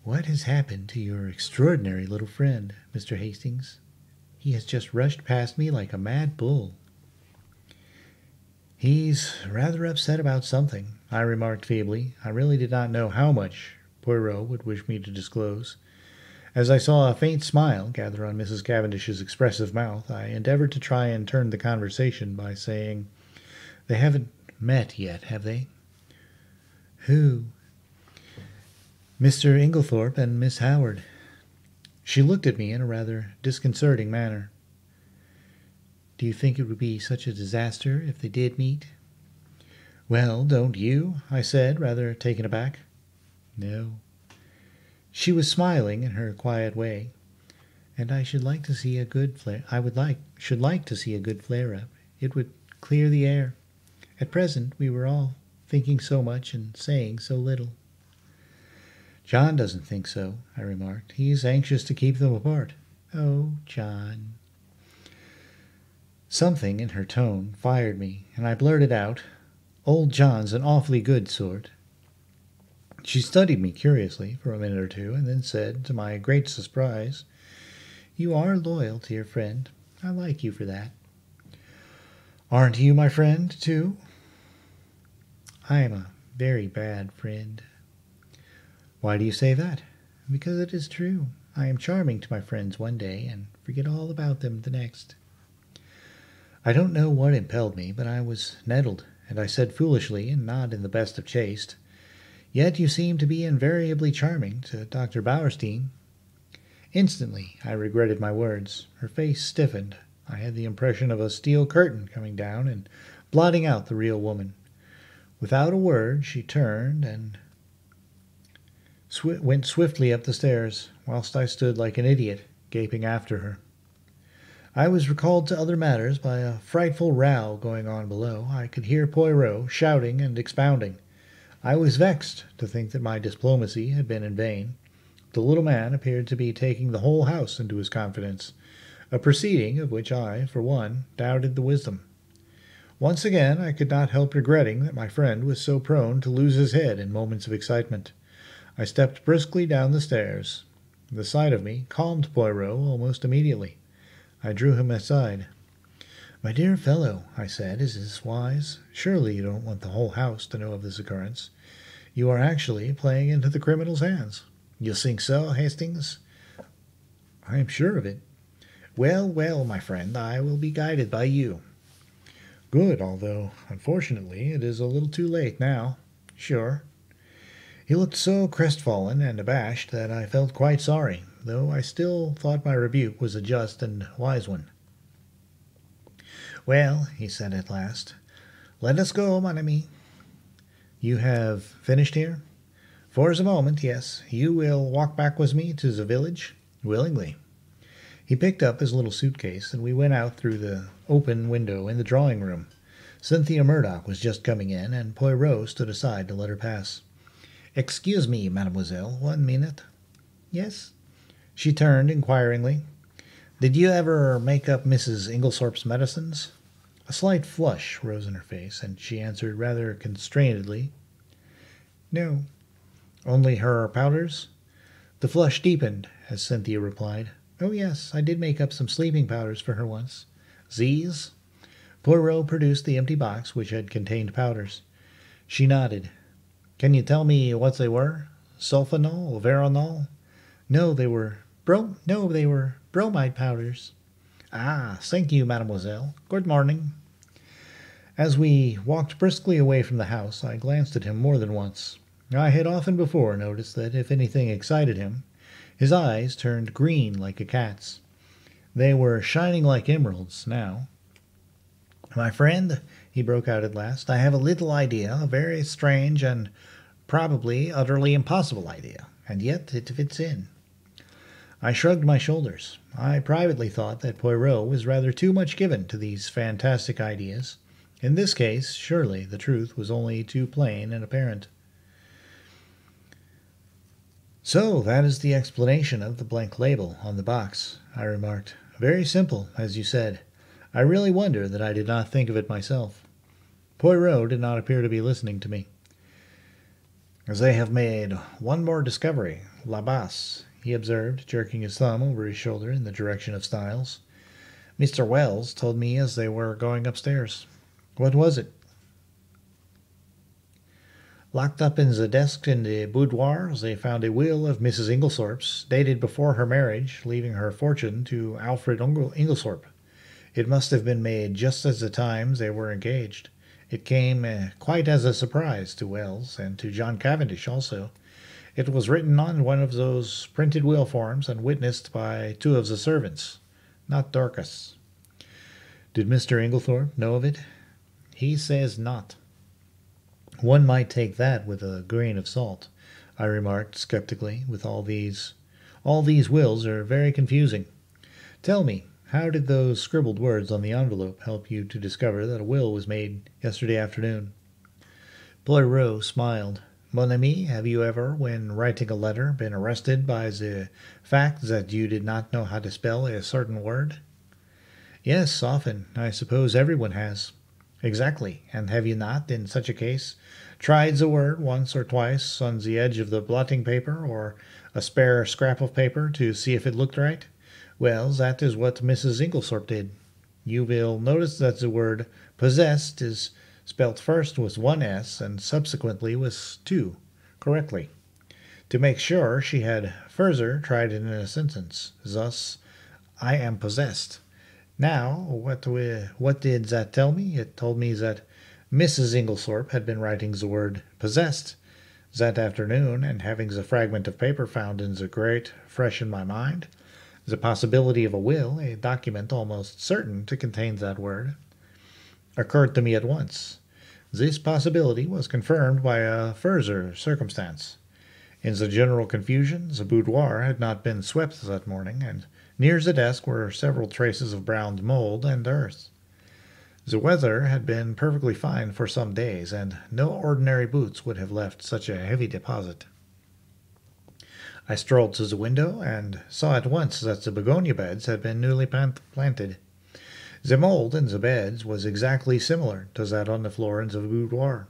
"What has happened to your extraordinary little friend, Mr. Hastings? He has just rushed past me like a mad bull." "He's rather upset about something," I remarked feebly. I really did not know how much Poirot would wish me to disclose. As I saw a faint smile gather on Mrs. Cavendish's expressive mouth, I endeavored to try and turn the conversation by saying, "They haven't met yet, have they?" "Who?" "Mr. Inglethorpe and Miss Howard." She looked at me in a rather disconcerting manner. "Do you think it would be such a disaster if they did meet?" "Well, don't you?" I said, rather taken aback. "No." She was smiling in her quiet way. "And I should like to see a good flare. Should like to see a good flare-up. It would clear the air. At present, we were all thinking so much and saying so little." "John doesn't think so," I remarked. "He's anxious to keep them apart." "Oh, John." Something in her tone fired me, and I blurted out, "Old John's an awfully good sort." She studied me curiously for a minute or two, and then said, to my great surprise, "You are loyal to your friend. I like you for that." "Aren't you my friend, too?" "I am a very bad friend." "Why do you say that?" "Because it is true. I am charming to my friends one day and forget all about them the next." I don't know what impelled me, but I was nettled, and I said foolishly, and not in the best of taste, "Yet you seem to be invariably charming to Dr. Bowerstein." Instantly I regretted my words. Her face stiffened. I had the impression of a steel curtain coming down and blotting out the real woman. Without a word she turned and went swiftly up the stairs, whilst I stood like an idiot, gaping after her. I was recalled to other matters by a frightful row going on below. I could hear Poirot shouting and expounding. I was vexed to think that my diplomacy had been in vain. The little man appeared to be taking the whole house into his confidence, a proceeding of which I, for one, doubted the wisdom. Once again I could not help regretting that my friend was so prone to lose his head in moments of excitement. I stepped briskly down the stairs. The sight of me calmed Poirot almost immediately. I drew him aside. "My dear fellow," I said, "is this wise? Surely you don't want the whole house to know of this occurrence. You are actually playing into the criminal's hands." "You think so, Hastings?" "I am sure of it." "Well, well, my friend, I will be guided by you." "Good, although, unfortunately, it is a little too late now." "Sure." He looked so crestfallen and abashed that I felt quite sorry, though I still thought my rebuke was a just and wise one. "Well," he said at last, "let us go, mon ami." "You have finished here?" "For the moment, yes. You will walk back with me to the village?" "Willingly." He picked up his little suitcase, and we went out through the open window in the drawing-room. Cynthia Murdoch was just coming in, and Poirot stood aside to let her pass. "Excuse me, mademoiselle, 1 minute." "Yes?" She turned inquiringly. "Did you ever make up Mrs. Inglethorpe's medicines?" A slight flush rose in her face, and she answered rather constrainedly, "No." "Only her powders?" The flush deepened as Cynthia replied, "Oh, yes, I did make up some sleeping powders for her once." "These?" Poirot produced the empty box which had contained powders. She nodded. Can you tell me what they were? Sulfonal or veronal? No, they were bromide powders. Ah, thank you, mademoiselle. Good morning. As we walked briskly away from the house, I glanced at him more than once. I had often before noticed that if anything excited him, his eyes turned green like a cat's. They were shining like emeralds now. My friend, he broke out at last, I have a little idea, a very strange and probably utterly impossible idea, and yet it fits in. I shrugged my shoulders. I privately thought that Poirot was rather too much given to these fantastic ideas. In this case, surely the truth was only too plain and apparent. So that is the explanation of the blank label on the box, I remarked. Very simple, as you said. I really wonder that I did not think of it myself. Poirot did not appear to be listening to me. They have made one more discovery, la basse, he observed, jerking his thumb over his shoulder in the direction of Styles. Mr. Wells told me as they were going upstairs. What was it? Locked up in the desk in the boudoir, they found a will of Mrs. Inglethorpe's, dated before her marriage, leaving her fortune to Alfred Inglethorpe. It must have been made just at the time they were engaged. It came quite as a surprise to Wells, and to John Cavendish also. It was written on one of those printed will forms and witnessed by two of the servants, not Dorcas. Did Mr. Inglethorpe know of it? He says not. One might take that with a grain of salt, I remarked skeptically, with all these wills are very confusing. Tell me, how did those scribbled words on the envelope help you to discover that a will was made yesterday afternoon? Poirot smiled. Mon ami, have you ever, when writing a letter, been arrested by the fact that you did not know how to spell a certain word? Yes, often. I suppose everyone has. Exactly. And have you not, in such a case, tried the word once or twice on the edge of the blotting paper or a spare scrap of paper to see if it looked right? Well, that is what Mrs. Inglethorpe did. You will notice that the word possessed is spelt first with one S and subsequently with two, correctly. To make sure, she had further tried it in a sentence. Thus, I am possessed. Now, what did that tell me? It told me that Mrs. Inglethorpe had been writing the word possessed that afternoon, and having the fragment of paper found in the grate fresh in my mind, the possibility of a will, a document almost certain to contain that word, occurred to me at once. This possibility was confirmed by a further circumstance. In the general confusion, the boudoir had not been swept that morning, and near the desk were several traces of brown mold and earth. The weather had been perfectly fine for some days, and no ordinary boots would have left such a heavy deposit. I strolled to the window and saw at once that the begonia beds had been newly planted. The mold in the beds was exactly similar to that on the floor in the boudoir.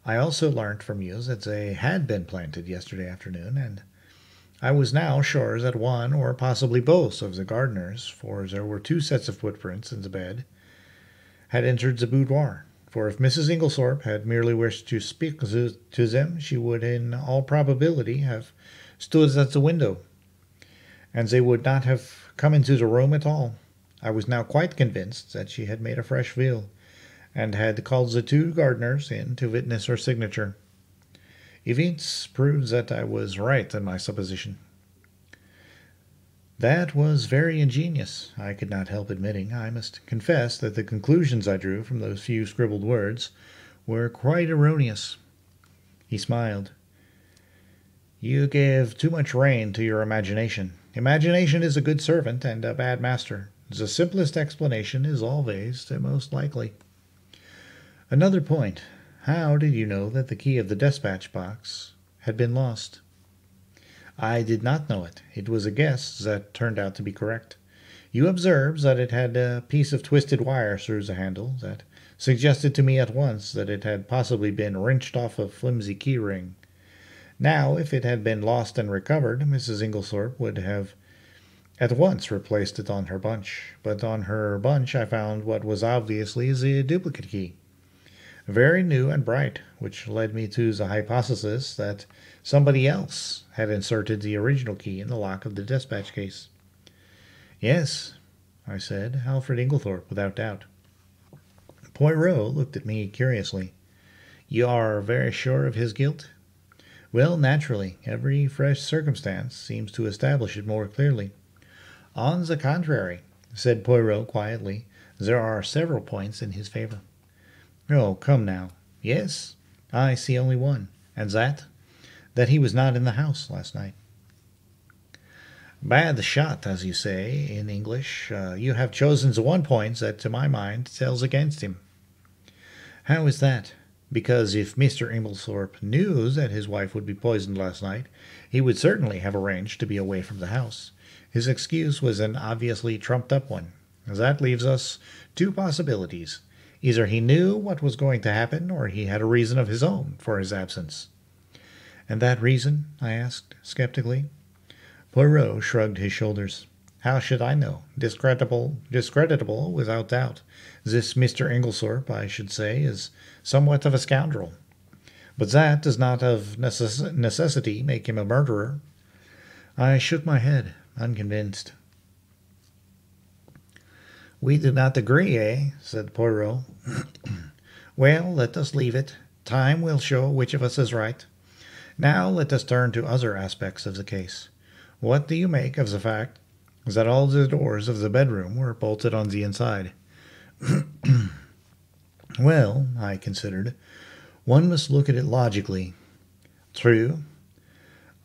I also learnt from you that they had been planted yesterday afternoon, and I was now sure that one or possibly both of the gardeners, for there were two sets of footprints in the bed, had entered the boudoir. For if Mrs. Inglethorpe had merely wished to speak to them, she would in all probability have stood at the window, and they would not have come into the room at all. I was now quite convinced that she had made a fresh will, and had called the two gardeners in to witness her signature. Events proved that I was right in my supposition. That was very ingenious, I could not help admitting. I must confess that the conclusions I drew from those few scribbled words were quite erroneous. He smiled. You gave too much rein to your imagination. Imagination is a good servant and a bad master. The simplest explanation is always the most likely. Another point. How did you know that the key of the despatch box had been lost? I did not know it. It was a guess that turned out to be correct. You observed that it had a piece of twisted wire through the handle that suggested to me at once that it had possibly been wrenched off a flimsy key ring. Now, if it had been lost and recovered, Mrs. Inglethorpe would have at once replaced it on her bunch. But on her bunch I found what was obviously the duplicate key. very new and bright, which led me to the hypothesis that somebody else had inserted the original key in the lock of the dispatch case. Yes, I said, Alfred Inglethorpe, without doubt. Poirot looked at me curiously. You are very sure of his guilt? Well, naturally, every fresh circumstance seems to establish it more clearly. On the contrary, said Poirot quietly, there are several points in his favor. Oh, come now. Yes, I see only one, and that he was not in the house last night. Bad shot, as you say, in English. You have chosen the one point that, to my mind, tells against him. How is that? Because if Mr. Inglethorpe knew that his wife would be poisoned last night, he would certainly have arranged to be away from the house. His excuse was an obviously trumped-up one. That leaves us two possibilities. Either he knew what was going to happen, or he had a reason of his own for his absence. And that reason? I asked, skeptically. Poirot shrugged his shoulders. How should I know? Discreditable, without doubt. This Mr. Inglethorpe, I should say, is somewhat of a scoundrel. But that does not of necessity make him a murderer. I shook my head, unconvinced. We do not agree, eh? Said Poirot. Well, let us leave it. Time will show which of us is right. Now let us turn to other aspects of the case. What do you make of the fact that all the doors of the bedroom were bolted on the inside? Well, I considered, one must look at it logically. True.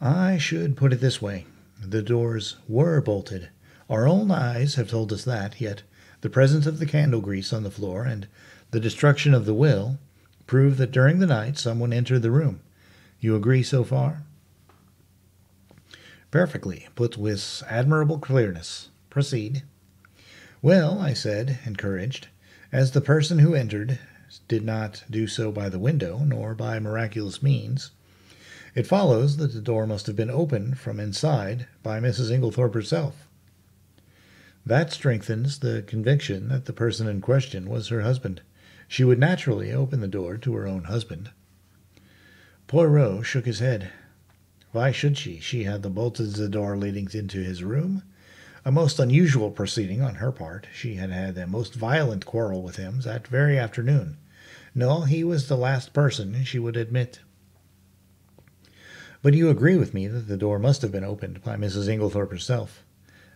I should put it this way. The doors were bolted. Our own eyes have told us that, yet the presence of the candle grease on the floor and the destruction of the will prove that during the night someone entered the room. You agree so far? Perfectly, put with admirable clearness. Proceed. Well, I said, encouraged, as the person who entered did not do so by the window, nor by miraculous means, it follows that the door must have been opened from inside by Mrs. Inglethorpe herself. That strengthens the conviction that the person in question was her husband. She would naturally open the door to her own husband. Poirot shook his head. Why should she? She had bolted the door leading into his room. A most unusual proceeding on her part. She had had a most violent quarrel with him that very afternoon. No, he was the last person she would admit. But you agree with me that the door must have been opened by Mrs. Inglethorpe herself.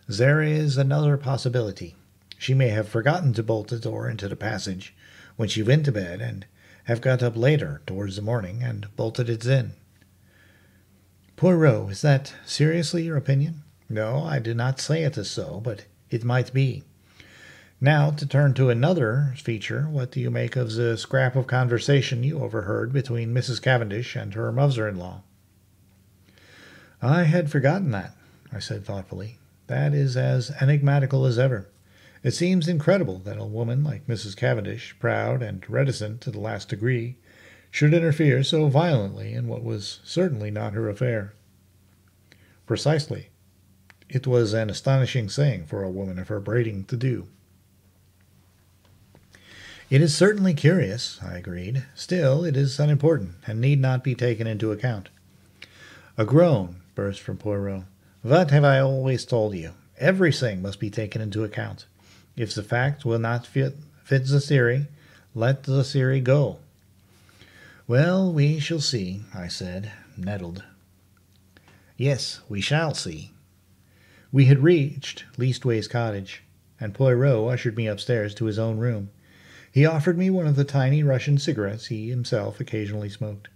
There is another possibility. She may have forgotten to bolt the door into the passage when she went to bed, and have got up later, towards the morning, and bolted it in. Poirot, is that seriously your opinion? No, I do not say it is so, but it might be. Now, to turn to another feature, what do you make of the scrap of conversation you overheard between Mrs. Cavendish and her mother-in-law? I had forgotten that, I said thoughtfully. That is as enigmatical as ever. It seems incredible that a woman like Mrs. Cavendish, proud and reticent to the last degree, should interfere so violently in what was certainly not her affair. Precisely. It was an astonishing thing for a woman of her breeding to do. It is certainly curious, I agreed. Still, it is unimportant, and need not be taken into account. A groan burst from Poirot. What have I always told you? Everything must be taken into account. If the fact will not fit the theory, let the theory go. Well, we shall see, I said, nettled. Yes, we shall see. We had reached Leastways Cottage, and Poirot ushered me upstairs to his own room. He offered me one of the tiny Russian cigarettes he himself occasionally smoked.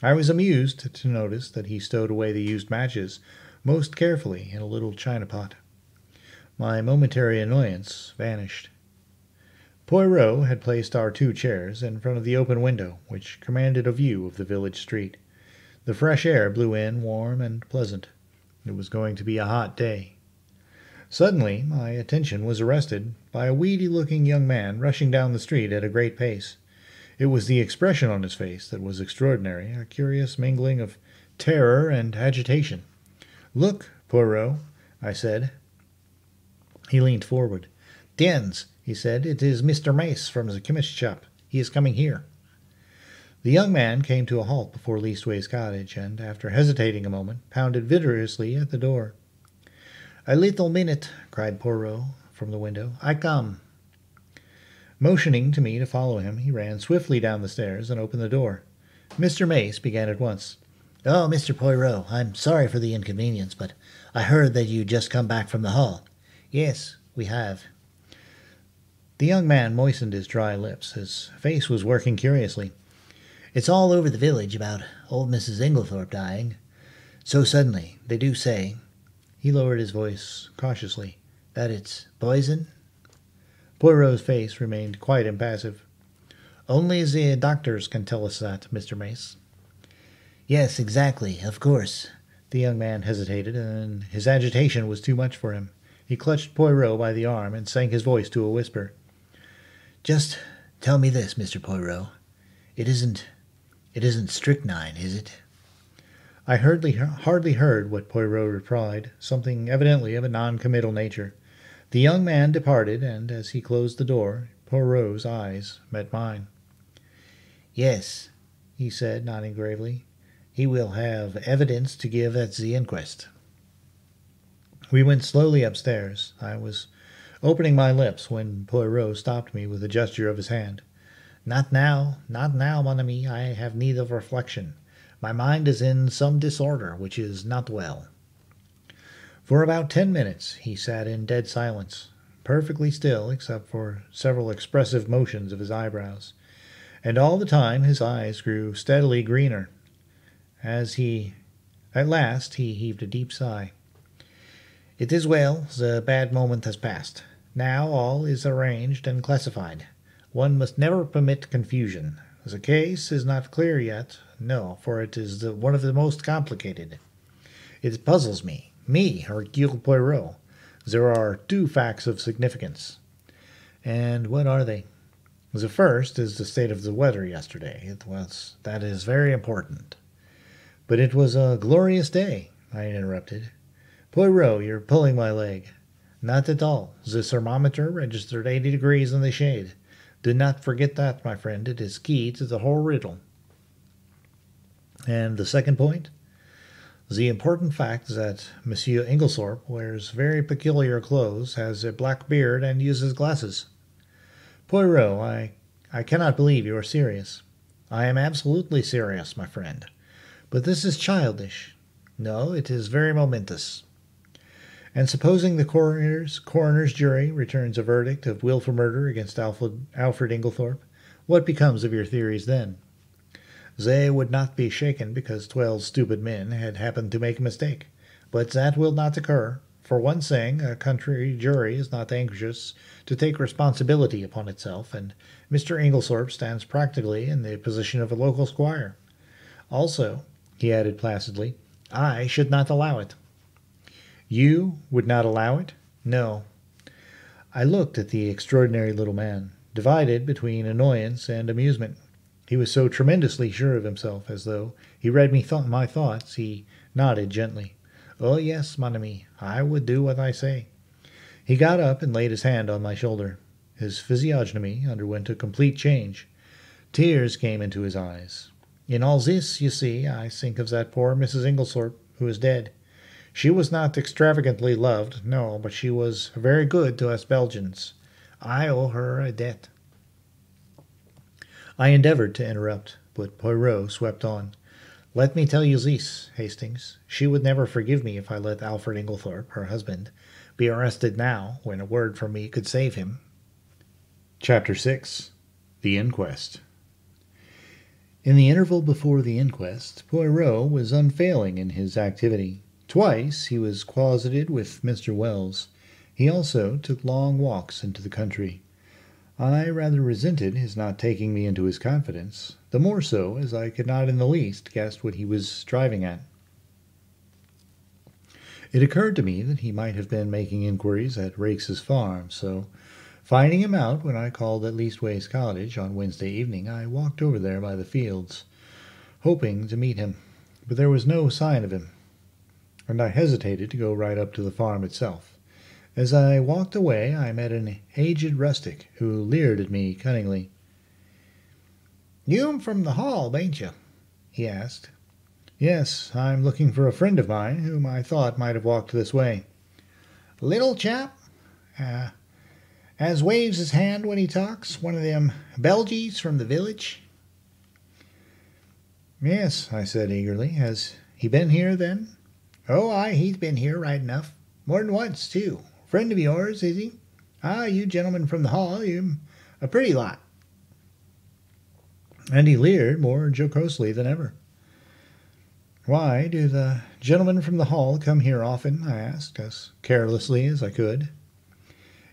I was amused to notice that he stowed away the used matches most carefully in a little china pot. My momentary annoyance vanished. Poirot had placed our 2 chairs in front of the open window, which commanded a view of the village street. The fresh air blew in, warm and pleasant. It was going to be a hot day. Suddenly my attention was arrested by a weedy-looking young man rushing down the street at a great pace. It was the expression on his face that was extraordinary, a curious mingling of terror and agitation. "Look, Poirot," I said. He leaned forward. "Tiens," he said, "it is Mr. Mace from the chemist's shop. He is coming here." The young man came to a halt before Leastways Cottage, and, after hesitating a moment, pounded vigorously at the door. "A little minute," cried Poirot from the window. "I come." Motioning to me to follow him, he ran swiftly down the stairs and opened the door. Mr. Mace began at once. "Oh, Mr. Poirot, I'm sorry for the inconvenience, but I heard that you'd just come back from the hall." "Yes, we have." The young man moistened his dry lips. His face was working curiously. "It's all over the village about old Mrs. Inglethorpe dying. So suddenly, they do say," he lowered his voice cautiously, "that it's poison." Poirot's face remained quite impassive. "Only the doctors can tell us that, Mr. Mace." "Yes, exactly, of course." The young man hesitated, and his agitation was too much for him. He clutched Poirot by the arm and sank his voice to a whisper. "Just tell me this, Mr. Poirot. It isn't strychnine, is it?" I hardly heard what Poirot replied, something evidently of a non-committal nature. The young man departed, and as he closed the door, Poirot's eyes met mine. "Yes," he said, nodding gravely. "He will have evidence to give at the inquest." We went slowly upstairs. I was opening my lips when Poirot stopped me with a gesture of his hand. "Not now, mon ami. I have need of reflection. My mind is in some disorder, which is not well." For about 10 minutes he sat in dead silence, perfectly still except for several expressive motions of his eyebrows, and all the time his eyes grew steadily greener. At last he heaved a deep sigh. "It is well. The bad moment has passed. Now all is arranged and classified. One must never permit confusion. The case is not clear yet. No, for it is one of the most complicated. It puzzles me, Hercule Poirot. There are 2 facts of significance." "And what are they?" "The first is the state of the weather yesterday. That is very important." "But it was a glorious day," I interrupted. "Poirot, you're pulling my leg." "Not at all. The thermometer registered 80 degrees in the shade. Do not forget that, my friend. It is key to the whole riddle." "And the second point?" "The important fact is that Monsieur Inglethorpe wears very peculiar clothes, has a black beard, and uses glasses." "Poirot, I cannot believe you are serious." "I am absolutely serious, my friend. But this is childish." "No, it is very momentous." "And supposing the coroner's jury returns a verdict of wilful murder against Alfred Inglethorpe, what becomes of your theories then?" "They would not be shaken because 12 stupid men had happened to make a mistake. But that will not occur. For one thing, a country jury is not anxious to take responsibility upon itself, and Mr. Inglethorpe stands practically in the position of a local squire. Also," he added placidly, "I should not allow it." "You would not allow it?" "No." I looked at the extraordinary little man, divided between annoyance and amusement. He was so tremendously sure of himself, as though he read my thoughts. He nodded gently. "Oh, yes, mon ami, I would do what I say." He got up and laid his hand on my shoulder. His physiognomy underwent a complete change. Tears came into his eyes. "In all this, you see, I think of that poor Mrs. Inglethorpe, who is dead. She was not extravagantly loved, no, but she was very good to us Belgians. I owe her a debt." I endeavored to interrupt, but Poirot swept on. "Let me tell you this, Hastings. She would never forgive me if I let Alfred Inglethorpe, her husband, be arrested now, when a word from me could save him." Chapter 6. The Inquest. In the interval before the inquest, Poirot was unfailing in his activity. Twice he was closeted with Mr. Wells. He also took long walks into the country. I rather resented his not taking me into his confidence, the more so as I could not in the least guess what he was driving at. It occurred to me that he might have been making inquiries at Rakes's farm, so, finding him out when I called at Leastways Cottage on Wednesday evening, I walked over there by the fields, hoping to meet him, but there was no sign of him, and I hesitated to go right up to the farm itself. As I walked away, I met an aged rustic who leered at me cunningly. "You from the hall, bain't you?" he asked. "Yes, I'm looking for a friend of mine whom I thought might have walked this way." "Little chap? As waves his hand when he talks? One of them Belgies from the village?" "Yes," I said eagerly. "Has he been here, then?" "Oh, aye, he's been here right enough. More'n once, too. Friend of yours, is he? Ah, you gentlemen from the hall, you're a pretty lot." And he leered more jocosely than ever. "Why, do the gentlemen from the hall come here often?" I asked, as carelessly as I could.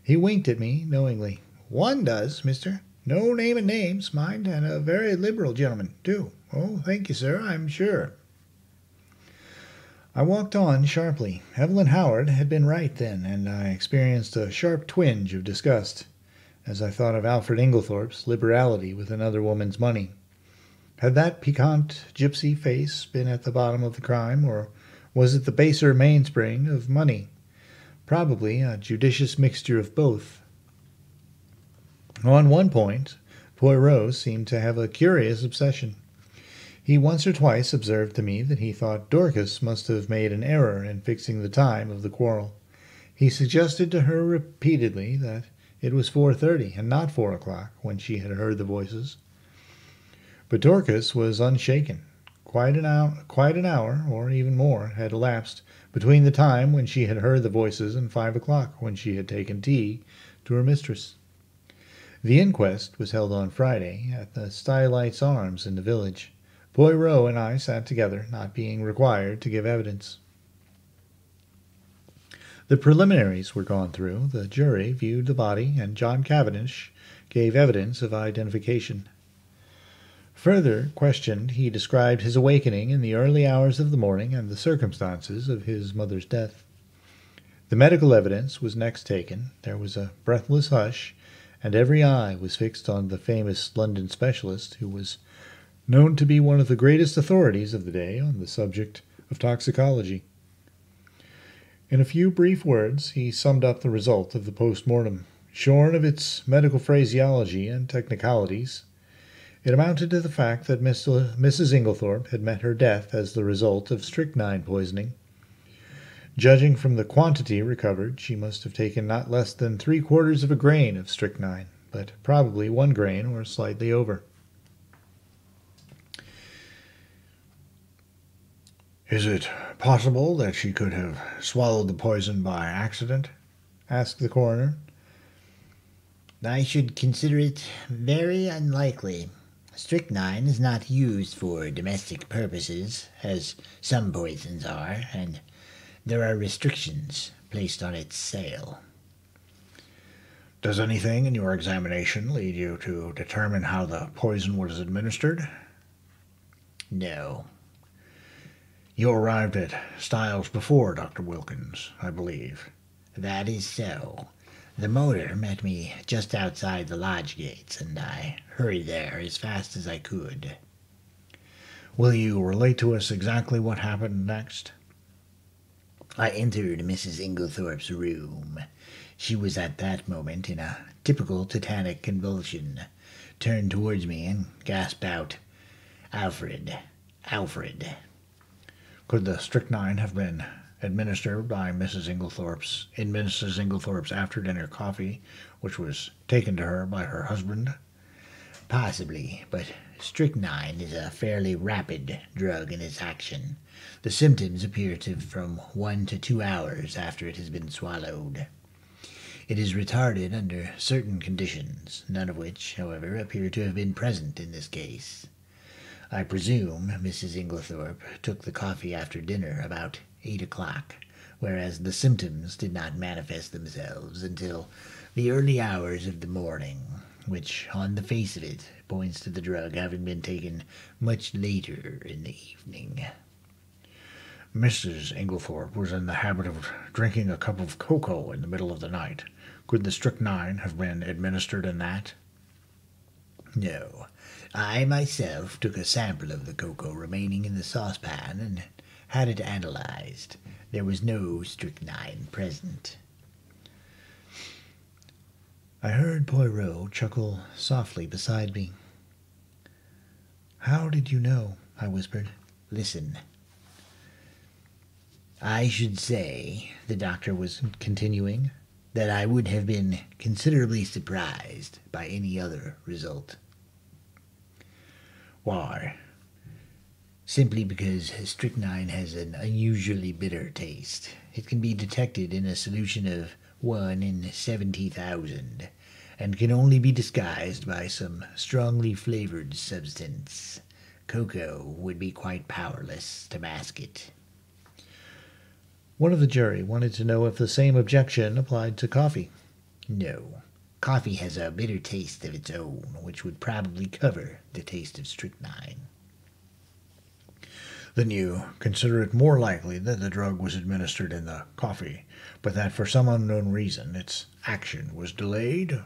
He winked at me knowingly. "One does, mister. No naming names, mind, and a very liberal gentleman, too. Oh, thank you, sir, I'm sure." I walked on sharply. Evelyn Howard had been right then, and I experienced a sharp twinge of disgust as I thought of Alfred Inglethorpe's liberality with another woman's money. Had that piquant gypsy face been at the bottom of the crime, or was it the baser mainspring of money? Probably a judicious mixture of both. On one point, Poirot seemed to have a curious obsession. He once or twice observed to me that he thought Dorcas must have made an error in fixing the time of the quarrel. He suggested to her repeatedly that it was 4:30 and not 4 o'clock when she had heard the voices. But Dorcas was unshaken. Quite an hour, or even more, had elapsed between the time when she had heard the voices and 5 o'clock when she had taken tea to her mistress. The inquest was held on Friday at the Stylites Arms in the village. Poirot and I sat together, not being required to give evidence. The preliminaries were gone through, the jury viewed the body, and John Cavendish gave evidence of identification. Further questioned, he described his awakening in the early hours of the morning and the circumstances of his mother's death. The medical evidence was next taken. There was a breathless hush, and every eye was fixed on the famous London specialist, who was known to be one of the greatest authorities of the day on the subject of toxicology. In a few brief words, he summed up the result of the post-mortem. Shorn of its medical phraseology and technicalities, it amounted to the fact that Mrs. Inglethorpe had met her death as the result of strychnine poisoning. Judging from the quantity recovered, she must have taken not less than 3/4 of a grain of strychnine, but probably 1 grain or slightly over. "Is it possible that she could have swallowed the poison by accident?" asked the coroner. "I should consider it very unlikely. Strychnine is not used for domestic purposes, as some poisons are, and there are restrictions placed on its sale." "Does anything in your examination lead you to determine how the poison was administered?" "No." "You arrived at Styles before Dr. Wilkins, I believe." "That is so. The motor met me just outside the lodge gates, and I hurried there as fast as I could." "Will you relate to us exactly what happened next?" "I entered Mrs. Inglethorpe's room. She was at that moment in a typical tetanic convulsion, turned towards me and gasped out, 'Alfred, Alfred.'" "Could the strychnine have been administered by Mrs. Inglethorpe's after-dinner coffee, which was taken to her by her husband?" "Possibly, but strychnine is a fairly rapid drug in its action. The symptoms appear from 1 to 2 hours after it has been swallowed. It is retarded under certain conditions, none of which, however, appear to have been present in this case. I presume Mrs. Inglethorpe took the coffee after dinner about 8 o'clock, whereas the symptoms did not manifest themselves until the early hours of the morning, which, on the face of it, points to the drug having been taken much later in the evening." "Mrs. Inglethorpe was in the habit of drinking a cup of cocoa in the middle of the night. Could the strychnine have been administered in that?" "No. I myself took a sample of the cocoa remaining in the saucepan and had it analyzed. There was no strychnine present." I heard Poirot chuckle softly beside me. How did you know? I whispered. Listen. I should say, the doctor was continuing, that I would have been considerably surprised by any other result. Why? Simply because strychnine has an unusually bitter taste. It can be detected in a solution of 1 in 70,000, and can only be disguised by some strongly flavored substance. Cocoa would be quite powerless to mask it. One of the jury wanted to know if the same objection applied to coffee. No. Coffee has a bitter taste of its own, which would probably cover the taste of strychnine. Then you consider it more likely that the drug was administered in the coffee, but that for some unknown reason its action was delayed?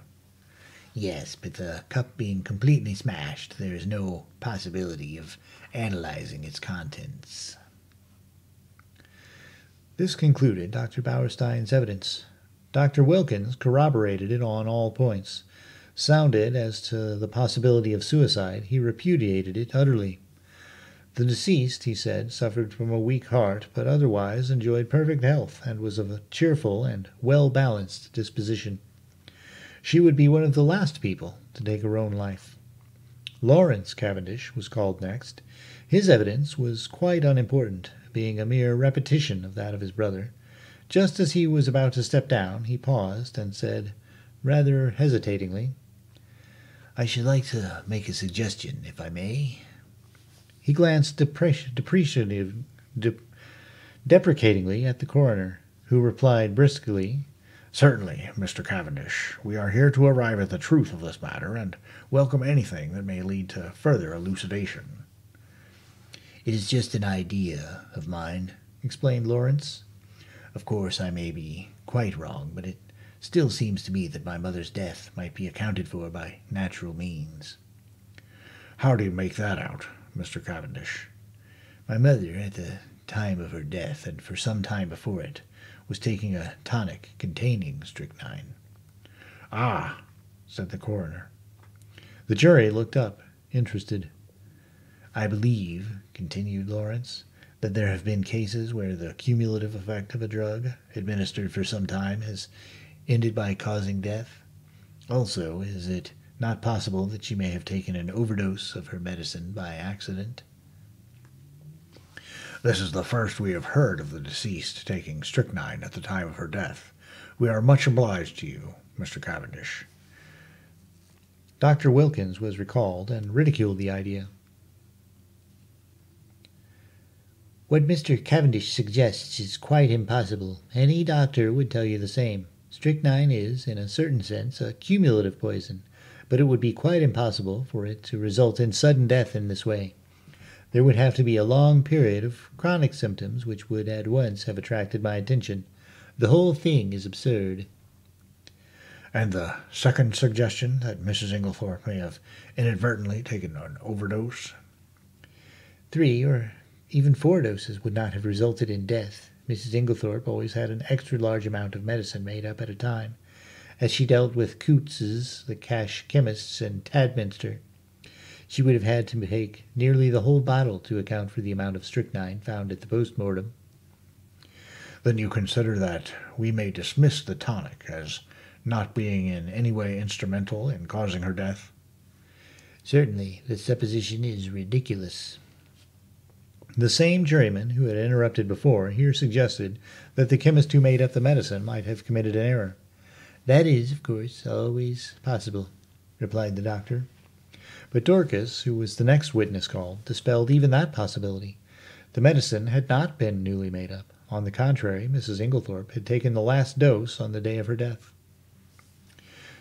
Yes, but the cup being completely smashed, there is no possibility of analyzing its contents. This concluded Dr. Bauerstein's evidence. Dr. Wilkins corroborated it on all points. Sounded as to the possibility of suicide, he repudiated it utterly. The deceased, he said, suffered from a weak heart, but otherwise enjoyed perfect health and was of a cheerful and well-balanced disposition. She would be one of the last people to take her own life. Lawrence Cavendish was called next. His evidence was quite unimportant, being a mere repetition of that of his brother. Just as he was about to step down, he paused and said, rather hesitatingly, I should like to make a suggestion, if I may. He glanced deprecatingly at the coroner, who replied briskly, Certainly, Mr. Cavendish. We are here to arrive at the truth of this matter, and welcome anything that may lead to further elucidation. It is just an idea of mine, explained Lawrence. Of course, I may be quite wrong, but it still seems to me that my mother's death might be accounted for by natural means. How do you make that out, Mr. Cavendish? My mother, at the time of her death, and for some time before it, was taking a tonic containing strychnine. Ah, said the coroner. The jury looked up, interested. I believe, continued Lawrence, that there have been cases where the cumulative effect of a drug, administered for some time, has ended by causing death. Also, is it not possible that she may have taken an overdose of her medicine by accident? This is the first we have heard of the deceased taking strychnine at the time of her death. We are much obliged to you, Mr. Cavendish. Dr. Wilkins was recalled and ridiculed the idea. What Mr. Cavendish suggests is quite impossible. Any doctor would tell you the same. Strychnine is, in a certain sense, a cumulative poison, but it would be quite impossible for it to result in sudden death in this way. There would have to be a long period of chronic symptoms which would at once have attracted my attention. The whole thing is absurd. And the second suggestion, that Mrs. Inglethorpe may have inadvertently taken an overdose? 3 or even 4 doses would not have resulted in death. Mrs. Inglethorpe always had an extra large amount of medicine made up at a time, as she dealt with Coutts's, the cash chemists, and Tadminster. She would have had to take nearly the whole bottle to account for the amount of strychnine found at the post-mortem. Then you consider that we may dismiss the tonic as not being in any way instrumental in causing her death? Certainly, the supposition is ridiculous. The same juryman who had interrupted before here suggested that the chemist who made up the medicine might have committed an error. That is, of course, always possible, replied the doctor. But Dorcas, who was the next witness called, dispelled even that possibility. The medicine had not been newly made up. On the contrary, Mrs. Inglethorpe had taken the last dose on the day of her death.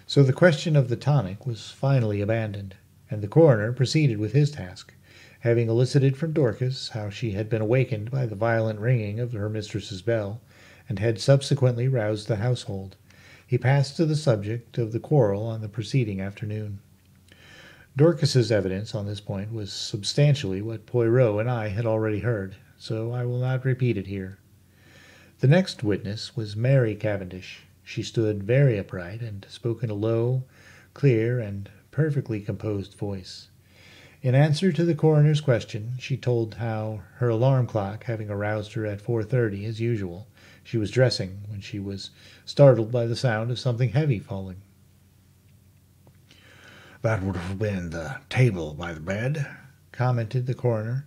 So the question of the tonic was finally abandoned, and the coroner proceeded with his task. Having elicited from Dorcas how she had been awakened by the violent ringing of her mistress's bell, and had subsequently roused the household, he passed to the subject of the quarrel on the preceding afternoon. Dorcas's evidence on this point was substantially what Poirot and I had already heard, so I will not repeat it here. The next witness was Mary Cavendish. She stood very upright and spoke in a low, clear, and perfectly composed voice. In answer to the coroner's question, she told how her alarm clock having aroused her at 4:30 as usual, she was dressing when she was startled by the sound of something heavy falling. That would have been the table by the bed, commented the coroner.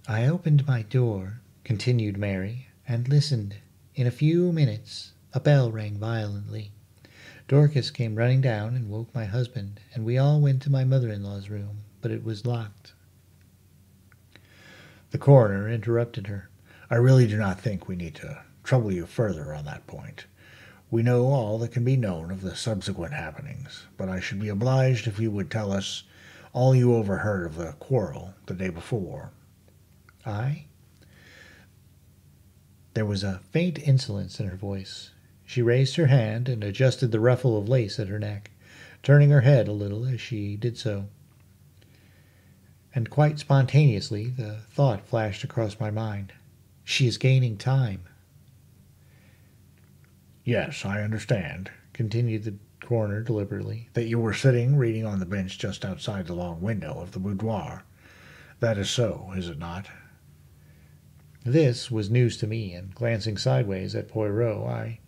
I opened my door, continued Mary, and listened. In a few minutes, a bell rang violently. Dorcas came running down and woke my husband, and we all went to my mother-in-law's room, but it was locked. The coroner interrupted her. I really do not think we need to trouble you further on that point. We know all that can be known of the subsequent happenings, but I should be obliged if you would tell us all you overheard of the quarrel the day before. I? There was a faint insolence in her voice. She raised her hand and adjusted the ruffle of lace at her neck, turning her head a little as she did so. And quite spontaneously the thought flashed across my mind. She is gaining time. Yes, I understand, continued the coroner deliberately, that you were sitting reading on the bench just outside the long window of the boudoir. That is so, is it not? This was news to me, and glancing sideways at Poirot, I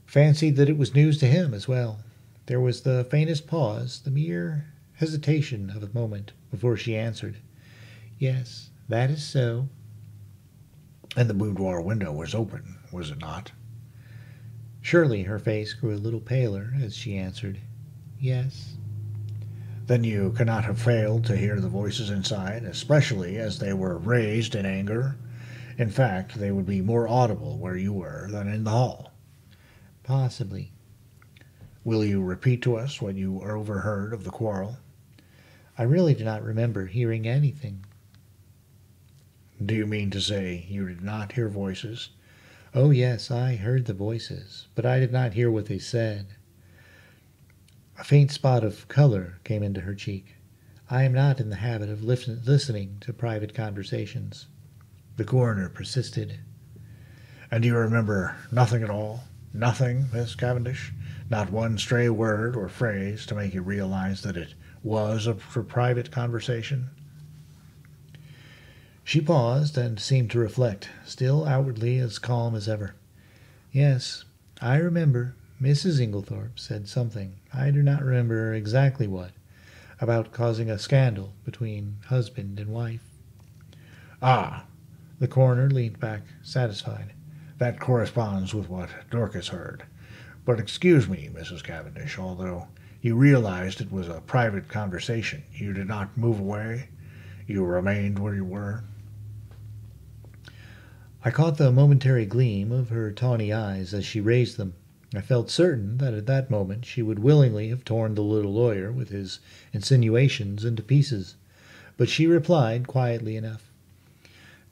fancied that it was news to him as well. There was the faintest pause, the mere hesitation of a moment, before she answered. Yes, that is so. And the boudoir window was open, was it not? Surely her face grew a little paler as she answered, Yes. Then you cannot have failed to hear the voices inside, especially as they were raised in anger. In fact, they would be more audible where you were than in the hall. Possibly. Will you repeat to us what you overheard of the quarrel? I really do not remember hearing anything. Do you mean to say you did not hear voices? Oh, yes, I heard the voices, but I did not hear what they said. A faint spot of color came into her cheek. I am not in the habit of listening to private conversations. The coroner persisted. And do you remember nothing at all? Nothing, Miss Cavendish? Not one stray word or phrase to make you realize that it was a private conversation? She paused and seemed to reflect, still outwardly as calm as ever. Yes, I remember. Mrs. Inglethorpe said something, I do not remember exactly what, about causing a scandal between husband and wife. Ah! The coroner leaned back, satisfied. That corresponds with what Dorcas heard. But excuse me, Mrs. Cavendish, although you realized it was a private conversation, you did not move away? You remained where you were? I caught the momentary gleam of her tawny eyes as she raised them. I felt certain that at that moment she would willingly have torn the little lawyer with his insinuations into pieces. But she replied quietly enough.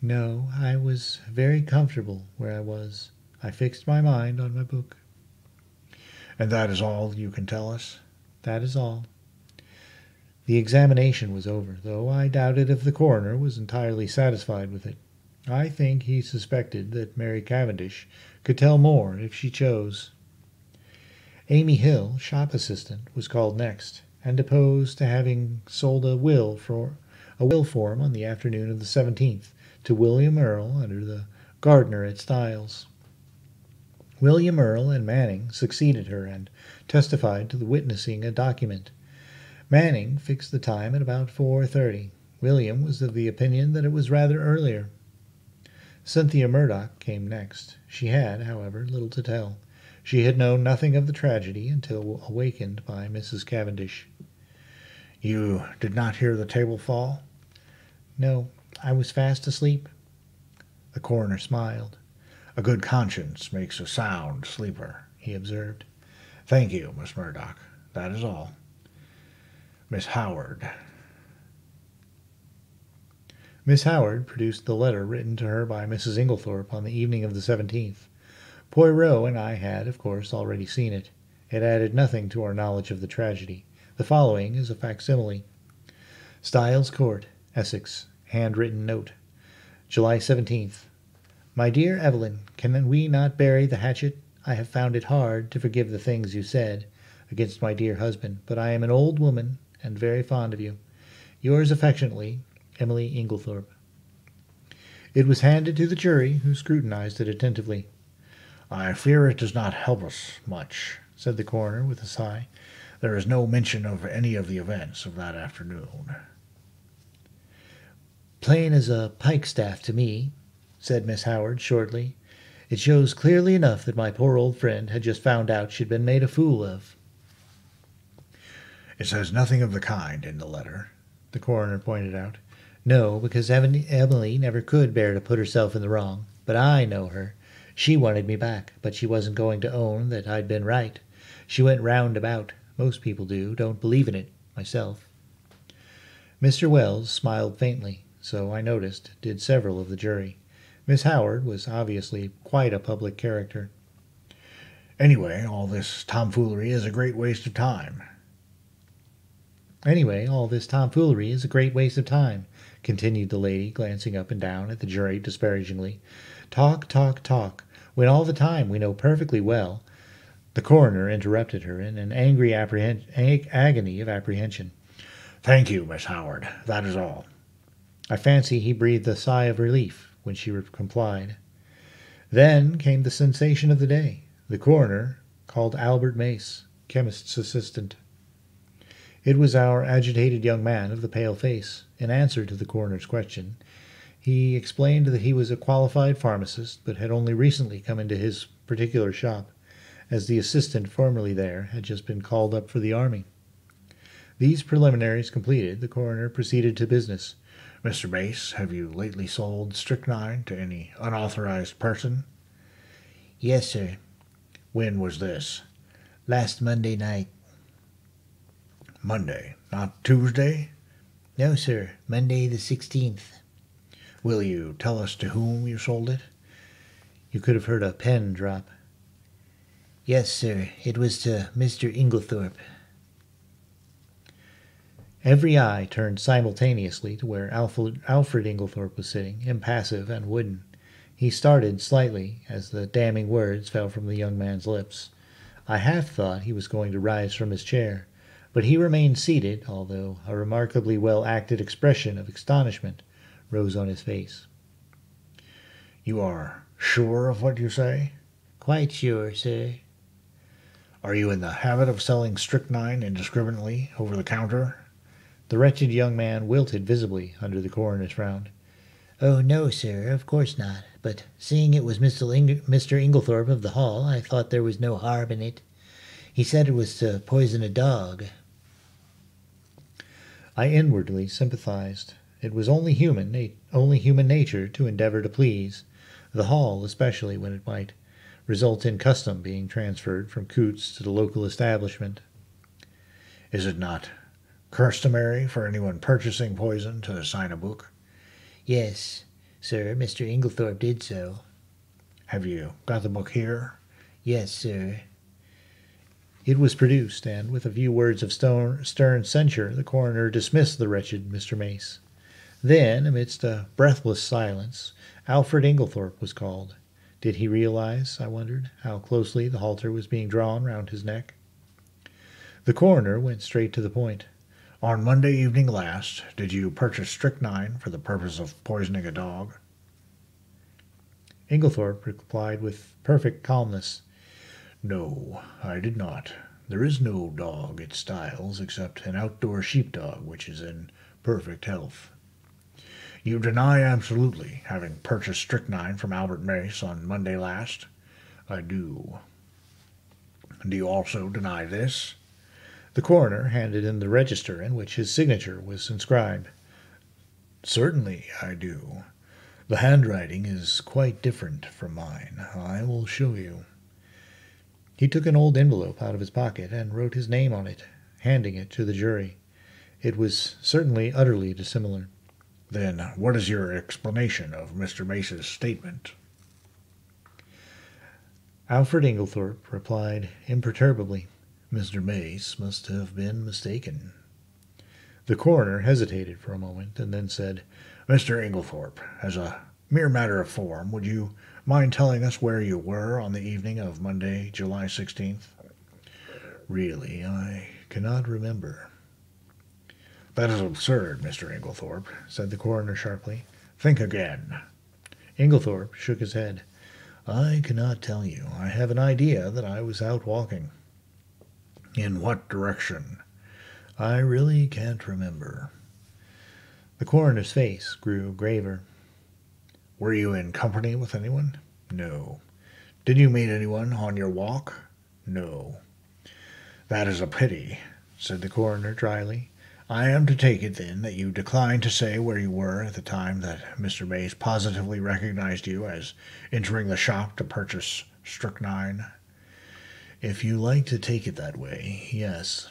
No, I was very comfortable where I was. I fixed my mind on my book. And that is all you can tell us? That is all. The examination was over, though I doubted if the coroner was entirely satisfied with it. I think he suspected that Mary Cavendish could tell more if she chose. Amy Hill, shop assistant, was called next, and deposed to having sold a will form on the afternoon of the 17th to William Earl under the gardener at Styles. William Earl and Manning succeeded her and testified to the witnessing a document. Manning fixed the time at about 4:30. William was of the opinion that it was rather earlier. Cynthia Murdoch came next. She had, however, little to tell. She had known nothing of the tragedy until awakened by Mrs. Cavendish. You did not hear the table fall? No, I was fast asleep. The coroner smiled. A good conscience makes a sound sleeper, he observed. Thank you, Miss Murdoch. That is all. Miss Howard. Miss Howard produced the letter written to her by Mrs. Inglethorpe on the evening of the 17th. Poirot and I had, of course, already seen it. It added nothing to our knowledge of the tragedy. The following is a facsimile. Styles Court, Essex. Handwritten note. July 17th. My dear Evelyn, can we not bury the hatchet? I have found it hard to forgive the things you said against my dear husband, but I am an old woman and very fond of you. Yours affectionately, Emily Inglethorpe. It was handed to the jury, who scrutinized it attentively. I fear it does not help us much, said the coroner with a sigh. There is no mention of any of the events of that afternoon. Plain as a pikestaff to me, said Miss Howard shortly. It shows clearly enough that my poor old friend had just found out she'd been made a fool of. It says nothing of the kind in the letter, the coroner pointed out. No, because Emily never could bear to put herself in the wrong. But I know her. She wanted me back, but she wasn't going to own that I'd been right. She went round about. Most people do. Don't believe in it, myself. Mr. Wells smiled faintly, so I noticed, did several of the jury. Miss Howard was obviously quite a public character. Anyway, all this tomfoolery is a great waste of time, continued the lady, glancing up and down at the jury disparagingly. Talk, talk, talk, when all the time we know perfectly well. The coroner interrupted her in an angry agony of apprehension. Thank you, Miss Howard. That is all. I fancy he breathed a sigh of relief when she complied. Then came the sensation of the day. The coroner called Albert Mace, chemist's assistant. It was our agitated young man of the pale face. In answer to the coroner's question, he explained that he was a qualified pharmacist, but had only recently come into his particular shop, as the assistant formerly there had just been called up for the army. These preliminaries completed, the coroner proceeded to business. Mr. Mace, have you lately sold strychnine to any unauthorized person? Yes, sir. When was this? Last Monday night. Monday, not Tuesday? No, sir. Monday the 16th. Will you tell us to whom you sold it? You could have heard a pen drop. Yes, sir. It was to Mr. Inglethorpe. Every eye turned simultaneously to where Alfred Inglethorpe was sitting, impassive and wooden. He started slightly as the damning words fell from the young man's lips. I half thought he was going to rise from his chair, but he remained seated, although a remarkably well-acted expression of astonishment rose on his face. You are sure of what you say? Quite sure, sir. Are you in the habit of selling strychnine indiscriminately over the counter? The wretched young man wilted visibly under the coroner's frown. Oh, no, sir, of course not. But seeing it was Mr. Inglethorpe of the Hall, I thought there was no harm in it. He said it was to poison a dog. I inwardly sympathized. It was only human nature to endeavor to please, the Hall especially when it might result in custom being transferred from Coots to the local establishment. Is it not customary for anyone purchasing poison to sign a book? Yes, sir, Mr. Inglethorpe did so. Have you got the book here? Yes, sir. It was produced, and with a few words of stern censure, the coroner dismissed the wretched Mr. Mace. Then, amidst a breathless silence, Alfred Inglethorpe was called. Did he realize, I wondered, how closely the halter was being drawn round his neck? The coroner went straight to the point. On Monday evening last, did you purchase strychnine for the purpose of poisoning a dog? Inglethorpe replied with perfect calmness. No, I did not. There is no dog at Styles except an outdoor sheepdog, which is in perfect health. You deny absolutely having purchased strychnine from Albert Mace on Monday last? I do. Do you also deny this? The coroner handed in the register in which his signature was inscribed. Certainly I do. The handwriting is quite different from mine. I will show you. He took an old envelope out of his pocket and wrote his name on it, handing it to the jury. It was certainly utterly dissimilar. Then what is your explanation of Mr. Mace's statement? Alfred Inglethorpe replied imperturbably. Mr. Mace must have been mistaken. The coroner hesitated for a moment and then said, Mr. Inglethorpe, as a mere matter of form, would you mind telling us where you were on the evening of Monday, July 16th? Really, I cannot remember. That is absurd, Mr. Inglethorpe, said the coroner sharply. Think again. Inglethorpe shook his head. I cannot tell you. I have an idea that I was out walking. In what direction? I really can't remember. The coroner's face grew graver. Were you in company with anyone? No. Did you meet anyone on your walk? No. That is a pity, said the coroner dryly. I am to take it, then, that you declined to say where you were at the time that Mr. Mays positively recognized you as entering the shop to purchase strychnine? If you like to take it that way, yes.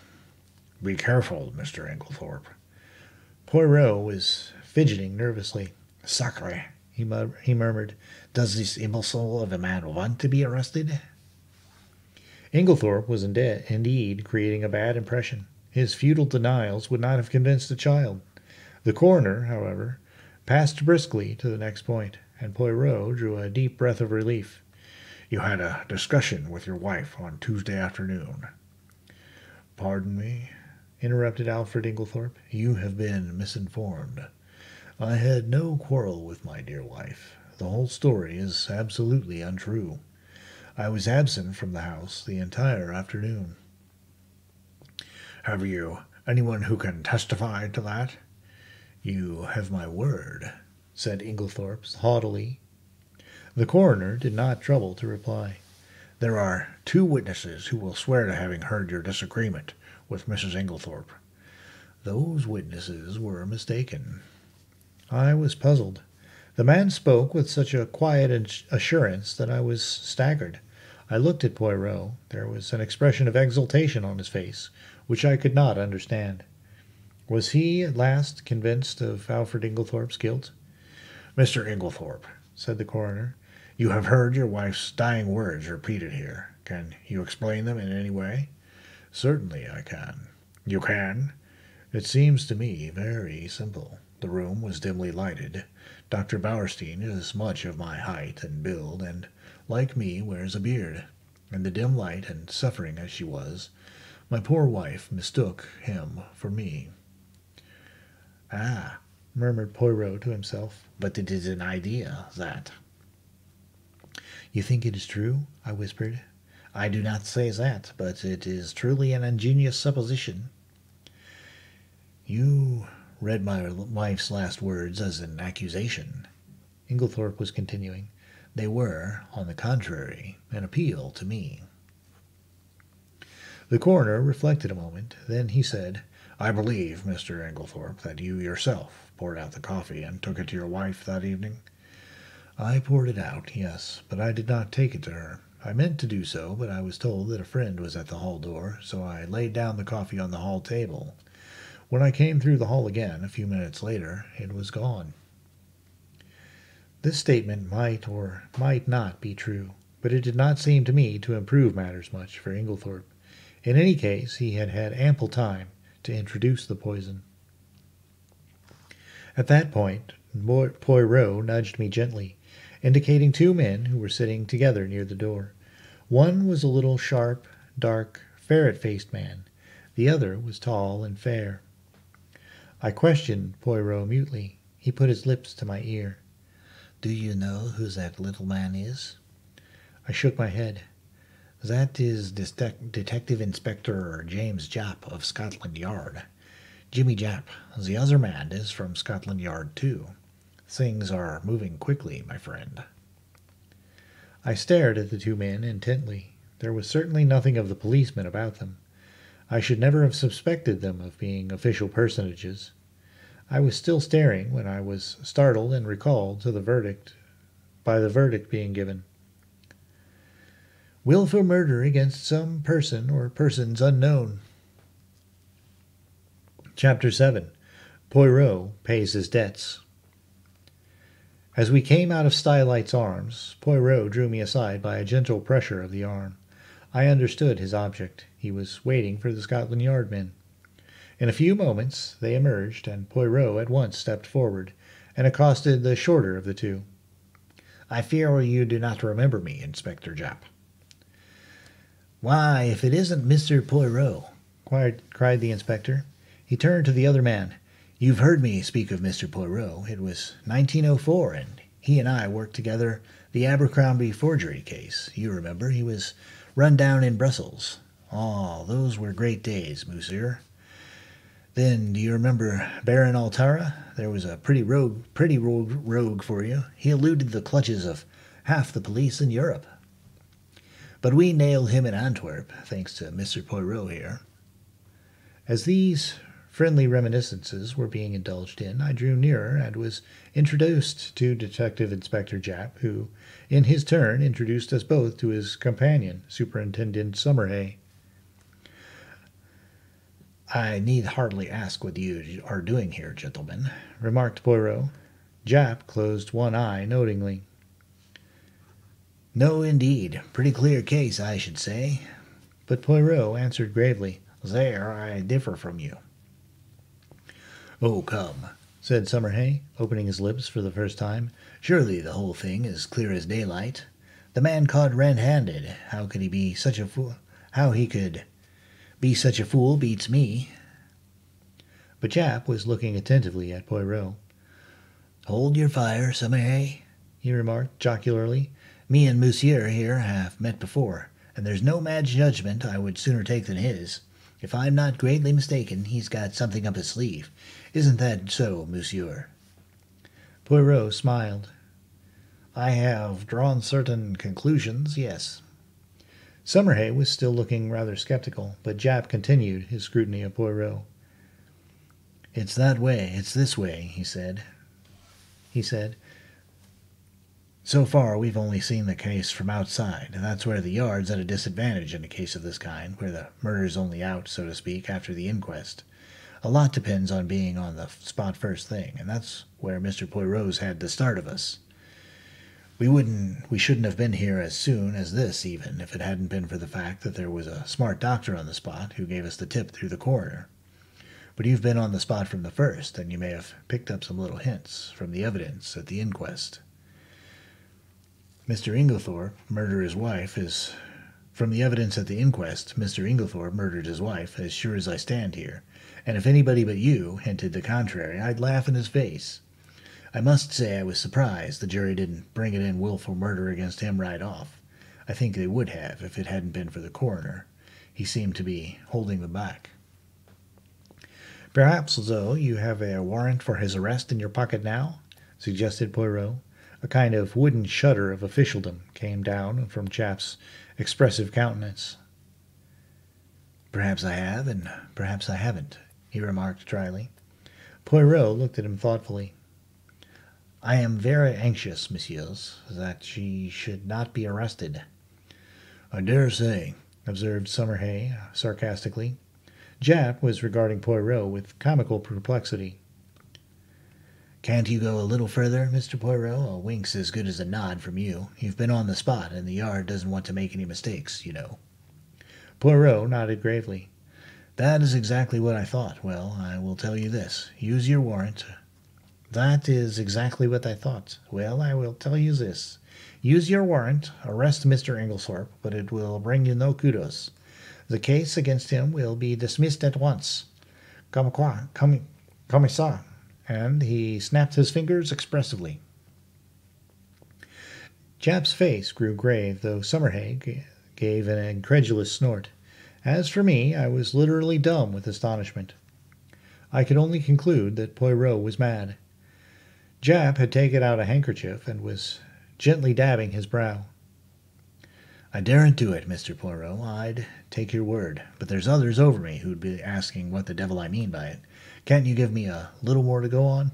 Be careful, Mr. Inglethorpe. Poirot was fidgeting nervously. Sacre, he murmured. Does this imbecile of a man want to be arrested? Inglethorpe was indeed creating a bad impression. His futile denials would not have convinced a child. The coroner, however, passed briskly to the next point, and Poirot drew a deep breath of relief. You had a discussion with your wife on Tuesday afternoon. Pardon me, interrupted Alfred Inglethorpe. You have been misinformed. I had no quarrel with my dear wife. The whole story is absolutely untrue. I was absent from the house the entire afternoon. Have you anyone who can testify to that? You have my word, said Inglethorpe haughtily. The coroner did not trouble to reply. There are 2 witnesses who will swear to having heard your disagreement with Mrs. Inglethorpe. Those witnesses were mistaken. I was puzzled. The man spoke with such a quiet assurance that I was staggered. I looked at Poirot. There was an expression of exultation on his face, which I could not understand. Was he at last convinced of Alfred Inglethorpe's guilt? Mr. Inglethorpe, said the coroner, you have heard your wife's dying words repeated here. Can you explain them in any way? Certainly I can. You can? It seems to me very simple. The room was dimly lighted. Dr. Bowerstein is much of my height and build, and, like me, wears a beard. In the dim light, and suffering as she was, my poor wife mistook him for me. Ah, murmured Poirot to himself, but it is an idea, that. You think it is true? I whispered. I do not say that, but it is truly an ingenious supposition. You read my wife's last words as an accusation, Inglethorpe was continuing. They were, on the contrary, an appeal to me. The coroner reflected a moment. Then he said, I believe, Mr. Inglethorpe, that you yourself poured out the coffee and took it to your wife that evening. I poured it out, yes, but I did not take it to her. I meant to do so, but I was told that a friend was at the hall door, so I laid down the coffee on the hall table. When I came through the hall again, a few minutes later, it was gone. This statement might or might not be true, but it did not seem to me to improve matters much for Inglethorpe. In any case, he had had ample time to introduce the poison. At that point, Poirot nudged me gently, indicating 2 men who were sitting together near the door. One was a little sharp, dark, ferret-faced man. The other was tall and fair. I questioned Poirot mutely. He put his lips to my ear. Do you know who that little man is? I shook my head. That is Detective Inspector James Japp of Scotland Yard. Jimmy Japp. The other man is from Scotland Yard, too. Things are moving quickly, my friend. I stared at the 2 men intently. There was certainly nothing of the policeman about them. I should never have suspected them of being official personages. I was still staring when I was startled and recalled to the verdict by the verdict being given. Willful murder against some person or persons unknown. Chapter 7. Poirot pays his debts. As we came out of Stylight's arms, Poirot drew me aside by a gentle pressure of the arm. I understood his object. He was waiting for the Scotland Yard men. In a few moments they emerged, and Poirot at once stepped forward and accosted the shorter of the 2. I fear you do not remember me, Inspector Japp. Why, if it isn't Mr. Poirot, cried the inspector. He turned to the other man. "You've heard me speak of Mr. Poirot. It was 1904, and he and I worked together the Abercrombie forgery case. You remember, he was run down in Brussels. Oh, those were great days, monsieur. Then, do you remember Baron Altara? There was a pretty rogue for you. He eluded the clutches of half the police in Europe. But we nailed him in Antwerp, thanks to Mr. Poirot here." As these friendly reminiscences were being indulged in, I drew nearer and was introduced to Detective Inspector Japp, who, in his turn, introduced us both to his companion, Superintendent Summerhay. "I need hardly ask what you are doing here, gentlemen," remarked Poirot. Japp closed one eye notingly. "No, indeed. Pretty clear case, I should say." But Poirot answered gravely, "There I differ from you." "Oh, come," said Summerhay, opening his lips for the first time. "Surely the whole thing is clear as daylight. The man caught red-handed. How could he be such a fool? How he could be such a fool beats me." But Japp was looking attentively at Poirot. "Hold your fire, Summerhay," he remarked jocularly. "Me and Monsieur here have met before, and there's no mad judgment I would sooner take than his. If I'm not greatly mistaken, he's got something up his sleeve. Isn't that so, Monsieur?" Poirot smiled. "I have drawn certain conclusions, yes." Summerhay was still looking rather skeptical, but Japp continued his scrutiny of Poirot. "It's that way, it's this way," he said. "So far, we've only seen the case from outside, and that's where the Yard's at a disadvantage in a case of this kind, where the murder's only out, so to speak, after the inquest. A lot depends on being on the spot first thing, and that's where Mr. Poirot's had the start of us. We shouldn't have been here as soon as this, even, if it hadn't been for the fact that there was a smart doctor on the spot who gave us the tip through the coroner. But you've been on the spot from the first, and you may have picked up some little hints from the evidence at the inquest. Mr. Inglethorpe murdered his wife as... From the evidence at the inquest, Mr. Inglethorpe murdered his wife, as sure as I stand here, and if anybody but you hinted the contrary, I'd laugh in his face. I must say I was surprised the jury didn't bring it in willful murder against him right off. I think they would have if it hadn't been for the coroner. He seemed to be holding them back." "Perhaps, though, you have a warrant for his arrest in your pocket now?" suggested Poirot. A kind of wooden shudder of officialdom came down from Japp's expressive countenance. "Perhaps I have, and perhaps I haven't," he remarked dryly. Poirot looked at him thoughtfully. "I am very anxious, messieurs, that she should not be arrested." "I dare say," observed Summerhay sarcastically. Japp was regarding Poirot with comical perplexity. "Can't you go a little further, Mr. Poirot? A wink's as good as a nod from you. You've been on the spot, and the Yard doesn't want to make any mistakes, you know." Poirot nodded gravely. "That is exactly what I thought. Well, I will tell you this. Use your warrant." "That is exactly what I thought. Well, I will tell you this. Use your warrant, arrest Mr. Inglethorpe, but it will bring you no kudos. The case against him will be dismissed at once. Comme ça." And he snapped his fingers expressively. Japp's face grew grave, though Summerhay gave an incredulous snort. As for me, I was literally dumb with astonishment. I could only conclude that Poirot was mad. Japp had taken out a handkerchief and was gently dabbing his brow. "I daren't do it, Mr. Poirot. I'd take your word. But there's others over me who'd be asking what the devil I mean by it. Can't you give me a little more to go on?"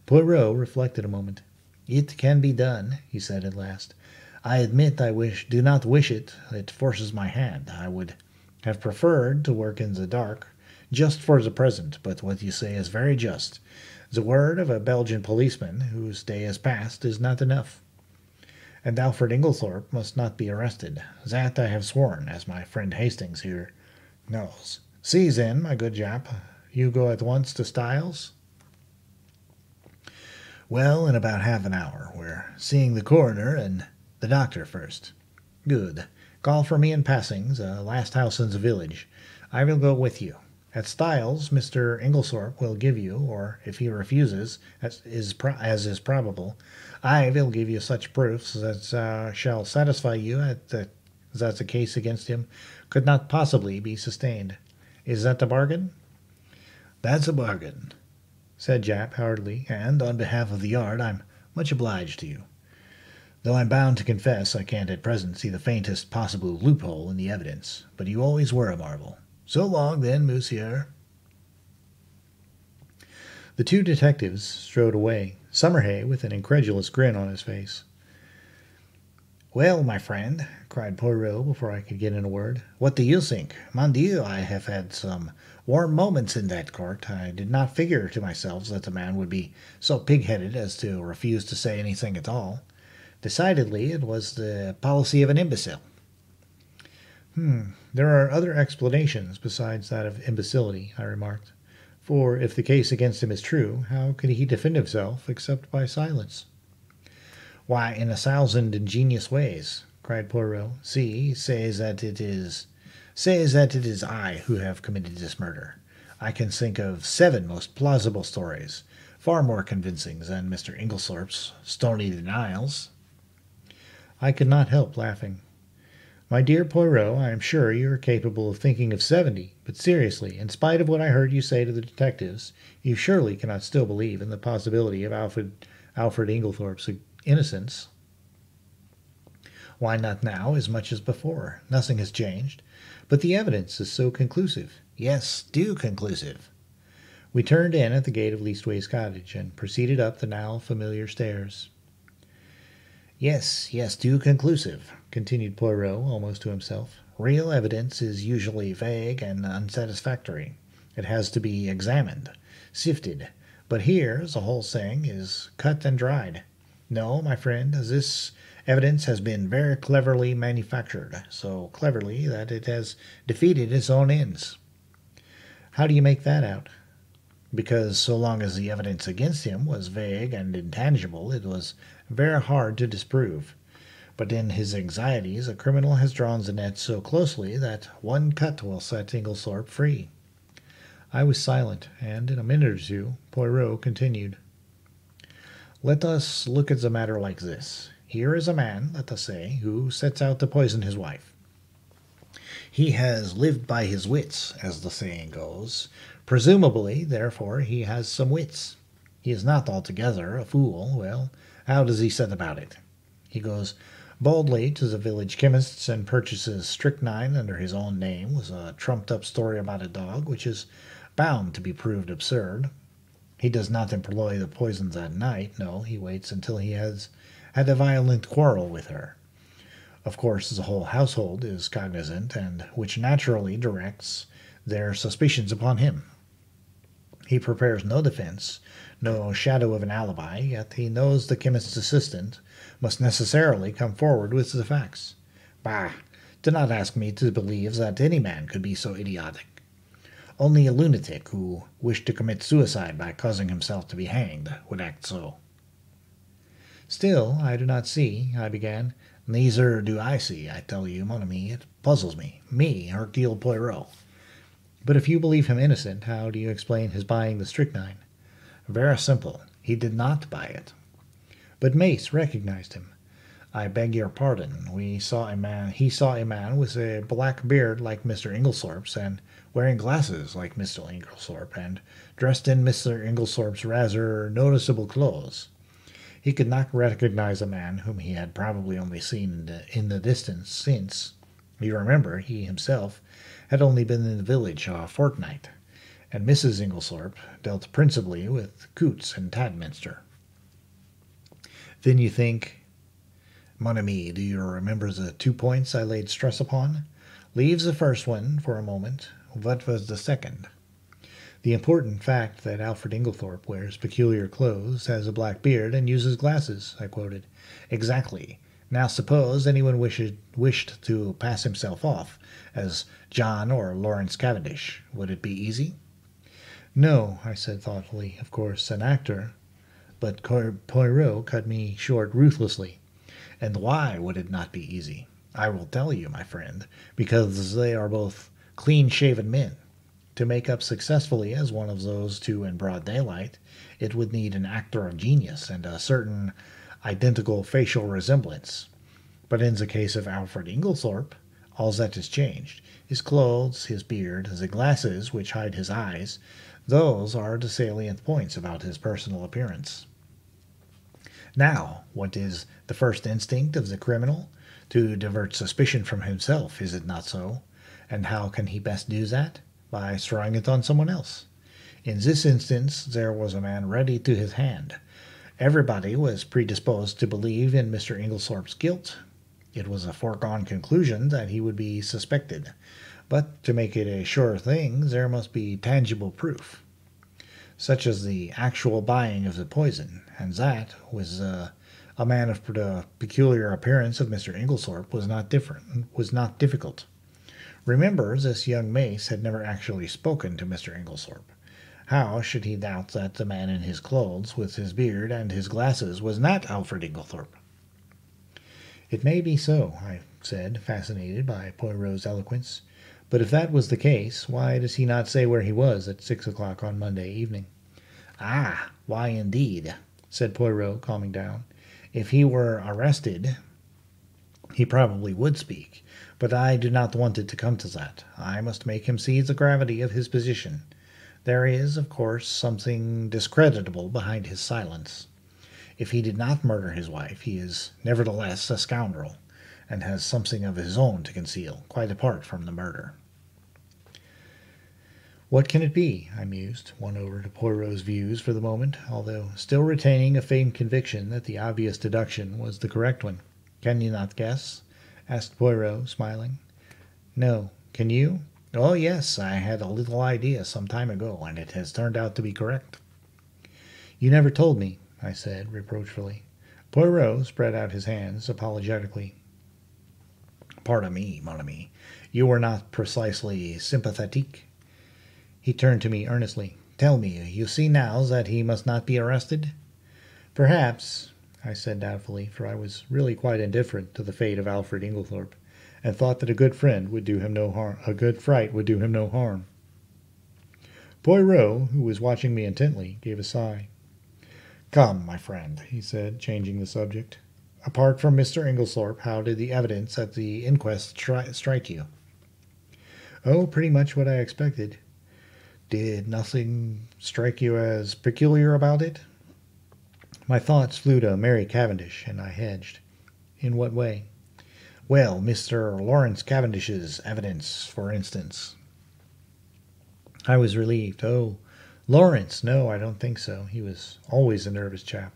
Poirot reflected a moment. "It can be done," he said at last. "I admit I do not wish it. It forces my hand. I would have preferred to work in the dark, just for the present, but what you say is very just. The word of a Belgian policeman, whose day is past, is not enough. And Alfred Inglethorpe must not be arrested. That I have sworn, as my friend Hastings here knows. See, then, my good Japp, you go at once to Styles?" "Well, in about half an hour. We're seeing the coroner and the doctor first." "Good. Call for me in Passings, last house in the village. I will go with you. At Styles, Mr. Inglethorpe will give you, or if he refuses, as is probable, I will give you such proofs that shall satisfy you that the case against him could not possibly be sustained. Is that the bargain?" "That's a bargain," said Japp heartily, "and on behalf of the Yard I'm much obliged to you. Though I'm bound to confess I can't at present see the faintest possible loophole in the evidence, but you always were a marvel. So long, then, monsieur." The two detectives strode away, Summerhay with an incredulous grin on his face. "Well, my friend," cried Poirot before I could get in a word, "what do you think? Mon Dieu, I have had some warm moments in that court. I did not figure to myself that the man would be so pig-headed as to refuse to say anything at all. Decidedly, it was the policy of an imbecile." There are other explanations besides that of imbecility," I remarked. "For if the case against him is true, how could he defend himself except by silence?" "Why, in 1,000 ingenious ways," cried Poirot. "See, say that it is I who have committed this murder. I can think of 7 most plausible stories, far more convincing than Mr. Inglethorpe's stony denials." I could not help laughing. "My dear Poirot, I am sure you are capable of thinking of 70, but seriously, in spite of what I heard you say to the detectives, you surely cannot still believe in the possibility of Alfred Inglethorpe's innocence." "Why not now as much as before? Nothing has changed." "But the evidence is so conclusive." "Yes, too conclusive." We turned in at the gate of Leastways Cottage and proceeded up the now familiar stairs. Yes, too conclusive," continued Poirot almost to himself. "Real evidence is usually vague and unsatisfactory. It has to be examined, sifted. But here the whole thing is cut and dried. No, my friend, this evidence has been very cleverly manufactured, so cleverly that it has defeated its own ends." "How do you make that out?" "Because so long as the evidence against him was vague and intangible, it was very hard to disprove. But in his anxieties a criminal has drawn the net so closely that one cut will set Inglethorpe free." I was silent, and in a minute or two Poirot continued. "Let us look at the matter like this. Here is a man, let us say, who sets out to poison his wife. He has lived by his wits, as the saying goes. Presumably, therefore, he has some wits. He is not altogether a fool. Well, how does he set about it? He goes boldly to the village chemist's and purchases strychnine under his own name with a trumped-up story about a dog, which is bound to be proved absurd. He does not employ the poison that night. No, he waits until he has had a violent quarrel with her. Of course, the whole household is cognizant, and which naturally directs their suspicions upon him. He prepares no defense, no shadow of an alibi, yet he knows the chemist's assistant must necessarily come forward with the facts. Bah! Do not ask me to believe that any man could be so idiotic. Only a lunatic who wished to commit suicide by causing himself to be hanged would act so." "Still, I do not see," I began. "Neither do I see, I tell you, mon ami. It puzzles me. Me, Hercule Poirot." "But if you believe him innocent, how do you explain his buying the strychnine?" "Very simple. He did not buy it." "But Mace recognized him." "I beg your pardon. He saw a man with a black beard like Mr. Inglethorpe's, and wearing glasses like Mr. Inglethorpe, and dressed in Mr. Inglethorpe's rather noticeable clothes. He could not recognize a man whom he had probably only seen in the distance since, you remember, he himself had only been in the village a fortnight, and Mrs. Inglethorpe dealt principally with Coots and Tadminster." "Then you think—" "Mon ami, do you remember the 2 points I laid stress upon? Leave the first one for a moment. What was the second?" "The important fact that Alfred Inglethorpe wears peculiar clothes, has a black beard, and uses glasses," I quoted. "Exactly. Now suppose anyone wished to pass himself off as John or Lawrence Cavendish. Would it be easy?" "No," I said thoughtfully. "Of course, an actor—" But Poirot cut me short ruthlessly. "And why would it not be easy? I will tell you, my friend. Because they are both clean-shaven men. To make up successfully as one of those two in broad daylight, it would need an actor of genius and a certain identical facial resemblance. But in the case of Alfred Inglethorpe, all that is changed. His clothes, his beard, the glasses which hide his eyes, those are the salient points about his personal appearance. Now, what is the first instinct of the criminal? To divert suspicion from himself, is it not so? And how can he best do that? By throwing it on someone else. In this instance, there was a man ready to his hand. Everybody was predisposed to believe in Mr. Inglethorpe's guilt. It was a foregone conclusion that he would be suspected. But to make it a sure thing, there must be tangible proof, such as the actual buying of the poison, and that, with a man of the peculiar appearance of Mr. Inglethorpe, was not difficult. Remember, this young Mace had never actually spoken to Mr. Inglethorpe. How should he doubt that the man in his clothes, with his beard and his glasses, was not Alfred Inglethorpe? It may be so, I said, fascinated by Poirot's eloquence. But if that was the case, why does he not say where he was at 6 o'clock on Monday evening? Ah, why indeed, said Poirot, calming down. If he were arrested, he probably would speak. But I do not want it to come to that. I must make him see the gravity of his position. There is, of course, something discreditable behind his silence. If he did not murder his wife, he is nevertheless a scoundrel, and has something of his own to conceal, quite apart from the murder. What can it be? I mused, won over to Poirot's views for the moment, although still retaining a faint conviction that the obvious deduction was the correct one. Can you not guess? Asked Poirot, smiling. No. Can you? Oh, yes, I had a little idea some time ago, and it has turned out to be correct. You never told me, I said reproachfully. Poirot spread out his hands apologetically. Pardon me, mon ami. You were not precisely sympathetique. He turned to me earnestly. Tell me, you see now that he must not be arrested? Perhaps, I said doubtfully, for I was really quite indifferent to the fate of Alfred Inglethorpe, and thought that a good friend would do him no harm. A good fright would do him no harm. Poirot, who was watching me intently, gave a sigh. Come, my friend, he said, changing the subject. Apart from Mr. Inglethorpe, how did the evidence at the inquest strike you? Oh, pretty much what I expected. Did nothing strike you as peculiar about it? My thoughts flew to Mary Cavendish, and I hedged. In what way? Well, Mr. Lawrence Cavendish's evidence, for instance. I was relieved. Oh, Lawrence, no, I don't think so. He was always a nervous chap.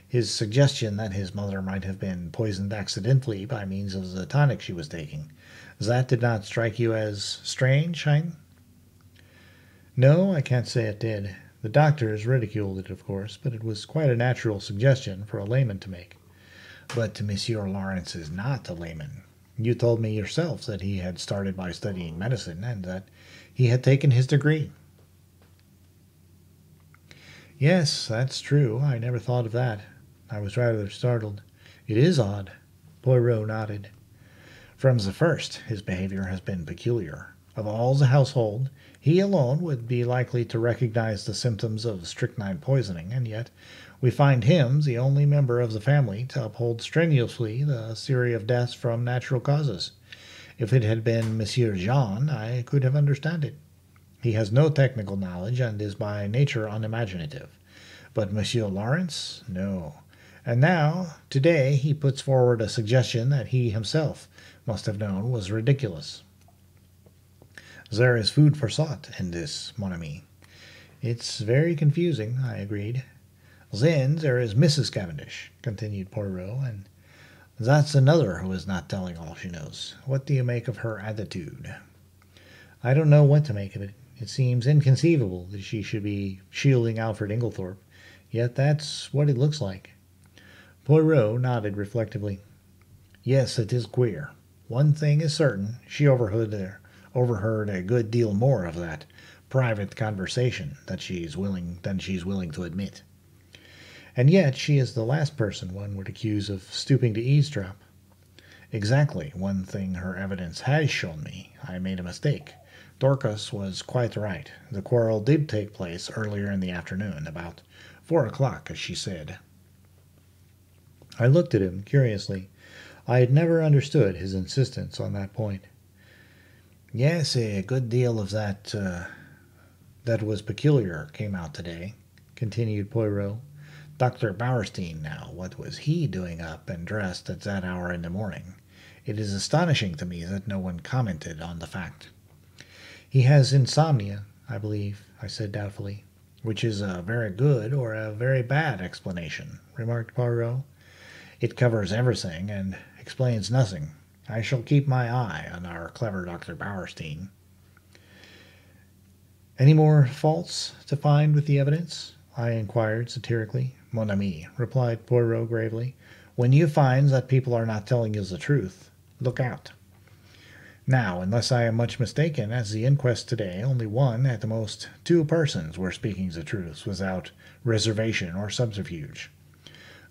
His suggestion that his mother might have been poisoned accidentally by means of the tonic she was taking, that did not strike you as strange, Hein? No, I can't say it did. The doctors ridiculed it, of course, but it was quite a natural suggestion for a layman to make. But Monsieur Lawrence is not a layman. You told me yourself that he had started by studying medicine, and that he had taken his degree. Yes, that's true. I never thought of that. I was rather startled. It is odd. Poirot nodded. From the first, his behavior has been peculiar. Of all the household, he alone would be likely to recognize the symptoms of strychnine poisoning, and yet we find him the only member of the family to uphold strenuously the theory of deaths from natural causes. If it had been Monsieur Jean, I could have understood it. He has no technical knowledge and is by nature unimaginative. But Monsieur Lawrence? No. And now, today, he puts forward a suggestion that he himself must have known was ridiculous. There is food for thought in this, mon ami. It's very confusing, I agreed. Then there is Mrs. Cavendish, continued Poirot, and that's another who is not telling all she knows. What do you make of her attitude? I don't know what to make of it. It seems inconceivable that she should be shielding Alfred Inglethorpe, yet that's what it looks like. Poirot nodded reflectively. Yes, it is queer. One thing is certain, she overheard a good deal more of that private conversation than she's willing to admit. And yet she is the last person one would accuse of stooping to eavesdrop. Exactly. One thing her evidence has shown me. I made a mistake. Dorcas was quite right. The quarrel did take place earlier in the afternoon, about 4 o'clock, as she said. I looked at him curiously. I had never understood his insistence on that point. Yes, a good deal of that was peculiar came out today, continued Poirot. Dr. Bauerstein, now, what was he doing up and dressed at that hour in the morning? It is astonishing to me that no one commented on the fact. He has insomnia, I believe, I said doubtfully. Which is a very good or a very bad explanation, remarked Poirot. It covers everything and explains nothing. I shall keep my eye on our clever Dr. Bauerstein. Any more faults to find with the evidence? I inquired satirically. Mon ami, replied Poirot gravely, when you find that people are not telling you the truth, look out. Now, unless I am much mistaken, at the inquest today, only one, at the most 2 persons, were speaking the truth without reservation or subterfuge.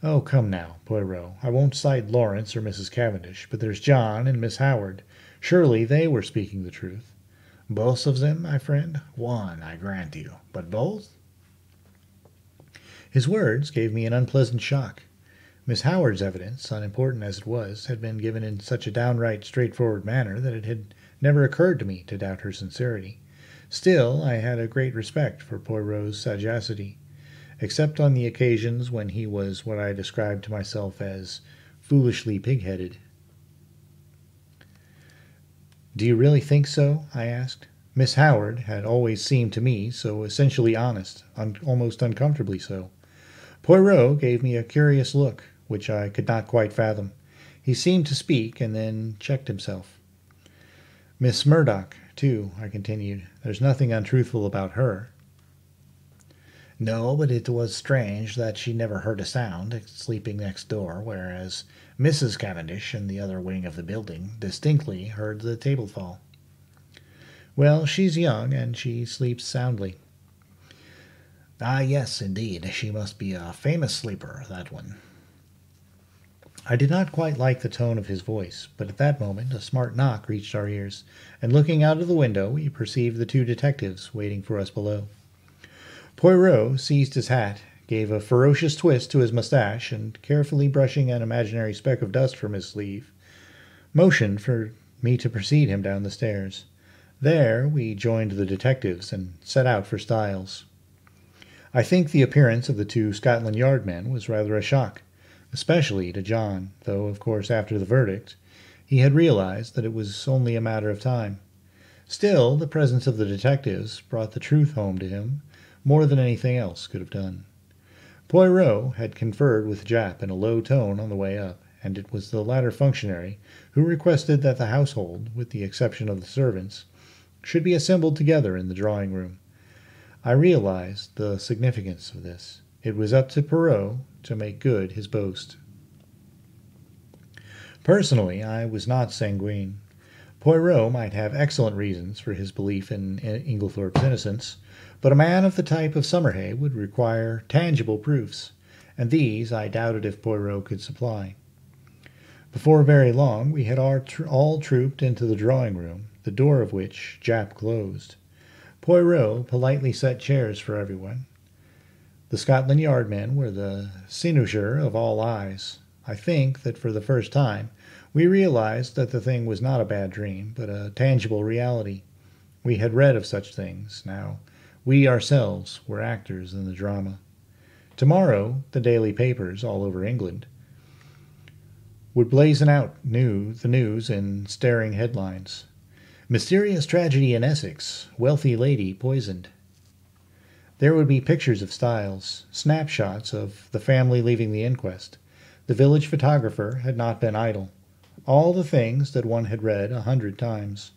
Oh, come now, Poirot. I won't cite Lawrence or Mrs. Cavendish, but there's John and Miss Howard. Surely they were speaking the truth. Both of them, my friend? One, I grant you. But both? His words gave me an unpleasant shock. Miss Howard's evidence, unimportant as it was, had been given in such a downright straightforward manner that it had never occurred to me to doubt her sincerity. Still, I had a great respect for Poirot's sagacity, except on the occasions when he was what I described to myself as foolishly pig-headed. "Do you really think so?" I asked. Miss Howard had always seemed to me so essentially honest, almost uncomfortably so. Poirot gave me a curious look, which I could not quite fathom. He seemed to speak, and then checked himself. "Miss Murdoch, too," I continued. "There's nothing untruthful about her." No, but it was strange that she never heard a sound, sleeping next door, whereas Mrs. Cavendish, in the other wing of the building, distinctly heard the table fall. "Well, she's young, and she sleeps soundly." "Ah, yes, indeed. She must be a famous sleeper, that one." I did not quite like the tone of his voice, but at that moment a smart knock reached our ears, and looking out of the window we perceived the 2 detectives waiting for us below. Poirot seized his hat, gave a ferocious twist to his mustache, and, carefully brushing an imaginary speck of dust from his sleeve, motioned for me to precede him down the stairs. There we joined the detectives and set out for Styles. I think the appearance of the 2 Scotland Yard men was rather a shock, especially to John, though, of course, after the verdict, he had realized that it was only a matter of time. Still, the presence of the detectives brought the truth home to him more than anything else could have done. Poirot had conferred with Japp in a low tone on the way up, and it was the latter functionary who requested that the household, with the exception of the servants, should be assembled together in the drawing-room. I realized the significance of this. It was up to Poirot to make good his boast. Personally, I was not sanguine. Poirot might have excellent reasons for his belief in Inglethorpe's innocence, but a man of the type of Summerhay would require tangible proofs, and these I doubted if Poirot could supply. Before very long we had all trooped into the drawing-room, the door of which Japp closed. Poirot politely set chairs for everyone. The Scotland Yard men were the cynosure of all eyes. I think that for the first time we realized that the thing was not a bad dream, but a tangible reality. We had read of such things. Now we ourselves were actors in the drama. Tomorrow the daily papers all over England would blazon out the news in staring headlines. "Mysterious tragedy in Essex. Wealthy lady poisoned." There would be pictures of Styles, snapshots of the family leaving the inquest. The village photographer had not been idle. All the things that one had read 100 times.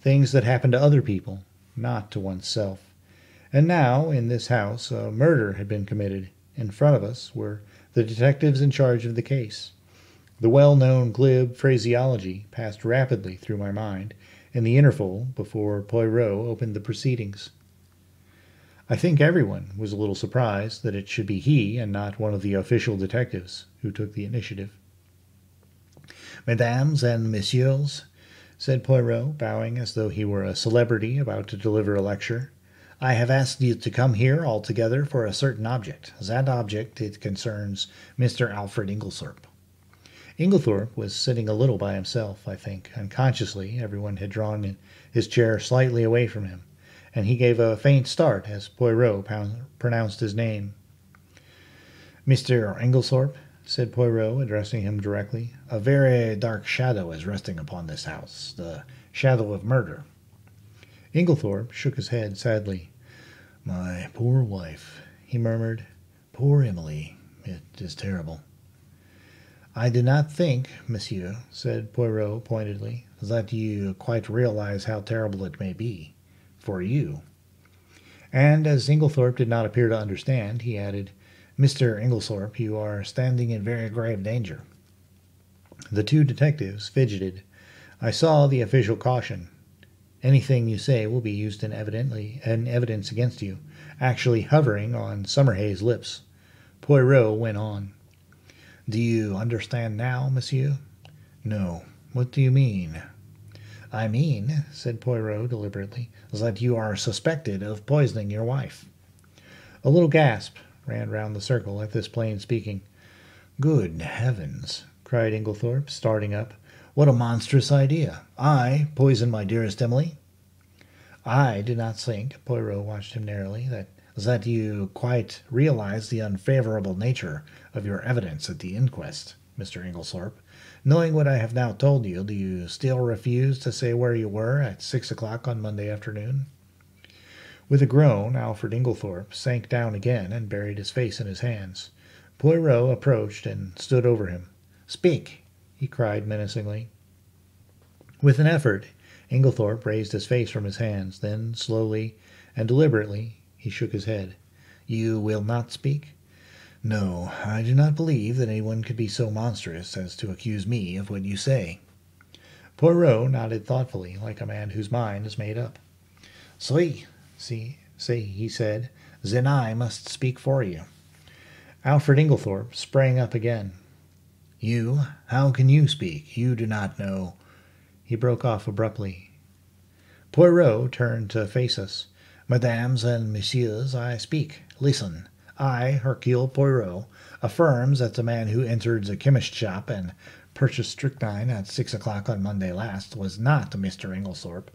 Things that happened to other people, not to oneself. And now, in this house, a murder had been committed. In front of us were the detectives in charge of the case. The well-known glib phraseology passed rapidly through my mind in the interval before Poirot opened the proceedings. I think everyone was a little surprised that it should be he and not one of the official detectives who took the initiative. "Mesdames and messieurs, said Poirot, bowing as though he were a celebrity about to deliver a lecture. "I have asked you to come here altogether for a certain object. That object, it concerns Mr. Alfred Inglethorpe." Inglethorpe was sitting a little by himself, I think. Unconsciously, everyone had drawn his chair slightly away from him, and he gave a faint start as Poirot pronounced his name. "Mr. Inglethorpe," said Poirot, addressing him directly, "a very dark shadow is resting upon this house, the shadow of murder." Inglethorpe shook his head sadly. "My poor wife," he murmured. "Poor Emily. It is terrible." "I do not think, monsieur," said Poirot pointedly, "that you quite realize how terrible it may be. For you." And as Inglethorpe did not appear to understand, he added, "Mr. Inglethorpe, you are standing in very grave danger." The two detectives fidgeted. "I saw the official caution. Anything you say will be used in evidence against you," actually hovering on Summerhay's lips. Poirot went on. "Do you understand now, monsieur?" "No. What do you mean?" "I mean," said Poirot deliberately, "that you are suspected of poisoning your wife." A little gasp ran round the circle at this plain speaking. "Good heavens!" cried Inglethorpe, starting up. "What a monstrous idea! I poison my dearest Emily?" "I do not think," Poirot watched him narrowly, that you quite realize the unfavourable nature of your evidence at the inquest, Mr. Inglethorpe. Knowing what I have now told you, do you still refuse to say where you were at 6 o'clock on Monday afternoon?" With a groan, Alfred Inglethorpe sank down again and buried his face in his hands. Poirot approached and stood over him. "Speak!" he cried menacingly. With an effort, Inglethorpe raised his face from his hands. Then, slowly and deliberately, he shook his head. "You will not speak?" "No, I do not believe that anyone could be so monstrous as to accuse me of what you say." Poirot nodded thoughtfully, like a man whose mind is made up. "He said, "then I must speak for you." Alfred Inglethorpe sprang up again. "You? How can you speak? You do not know—" He broke off abruptly. Poirot turned to face us. "Mesdames and messieurs, I speak. Listen. I, Hercule Poirot, affirms that the man who entered the chemist's shop and purchased strychnine at 6 o'clock on Monday last was not Mr. Inglethorpe,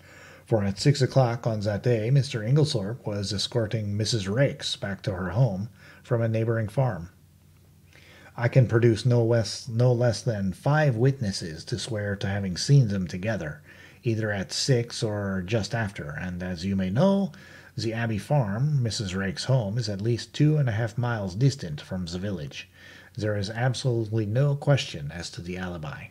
for at 6 o'clock on that day Mr. Inglethorpe was escorting Mrs. Raikes back to her home from a neighboring farm. I can produce no less than 5 witnesses to swear to having seen them together, either at 6 or just after, and as you may know, the Abbey Farm, Mrs. Raikes' home, is at least 2.5 miles distant from the village. There is absolutely no question as to the alibi."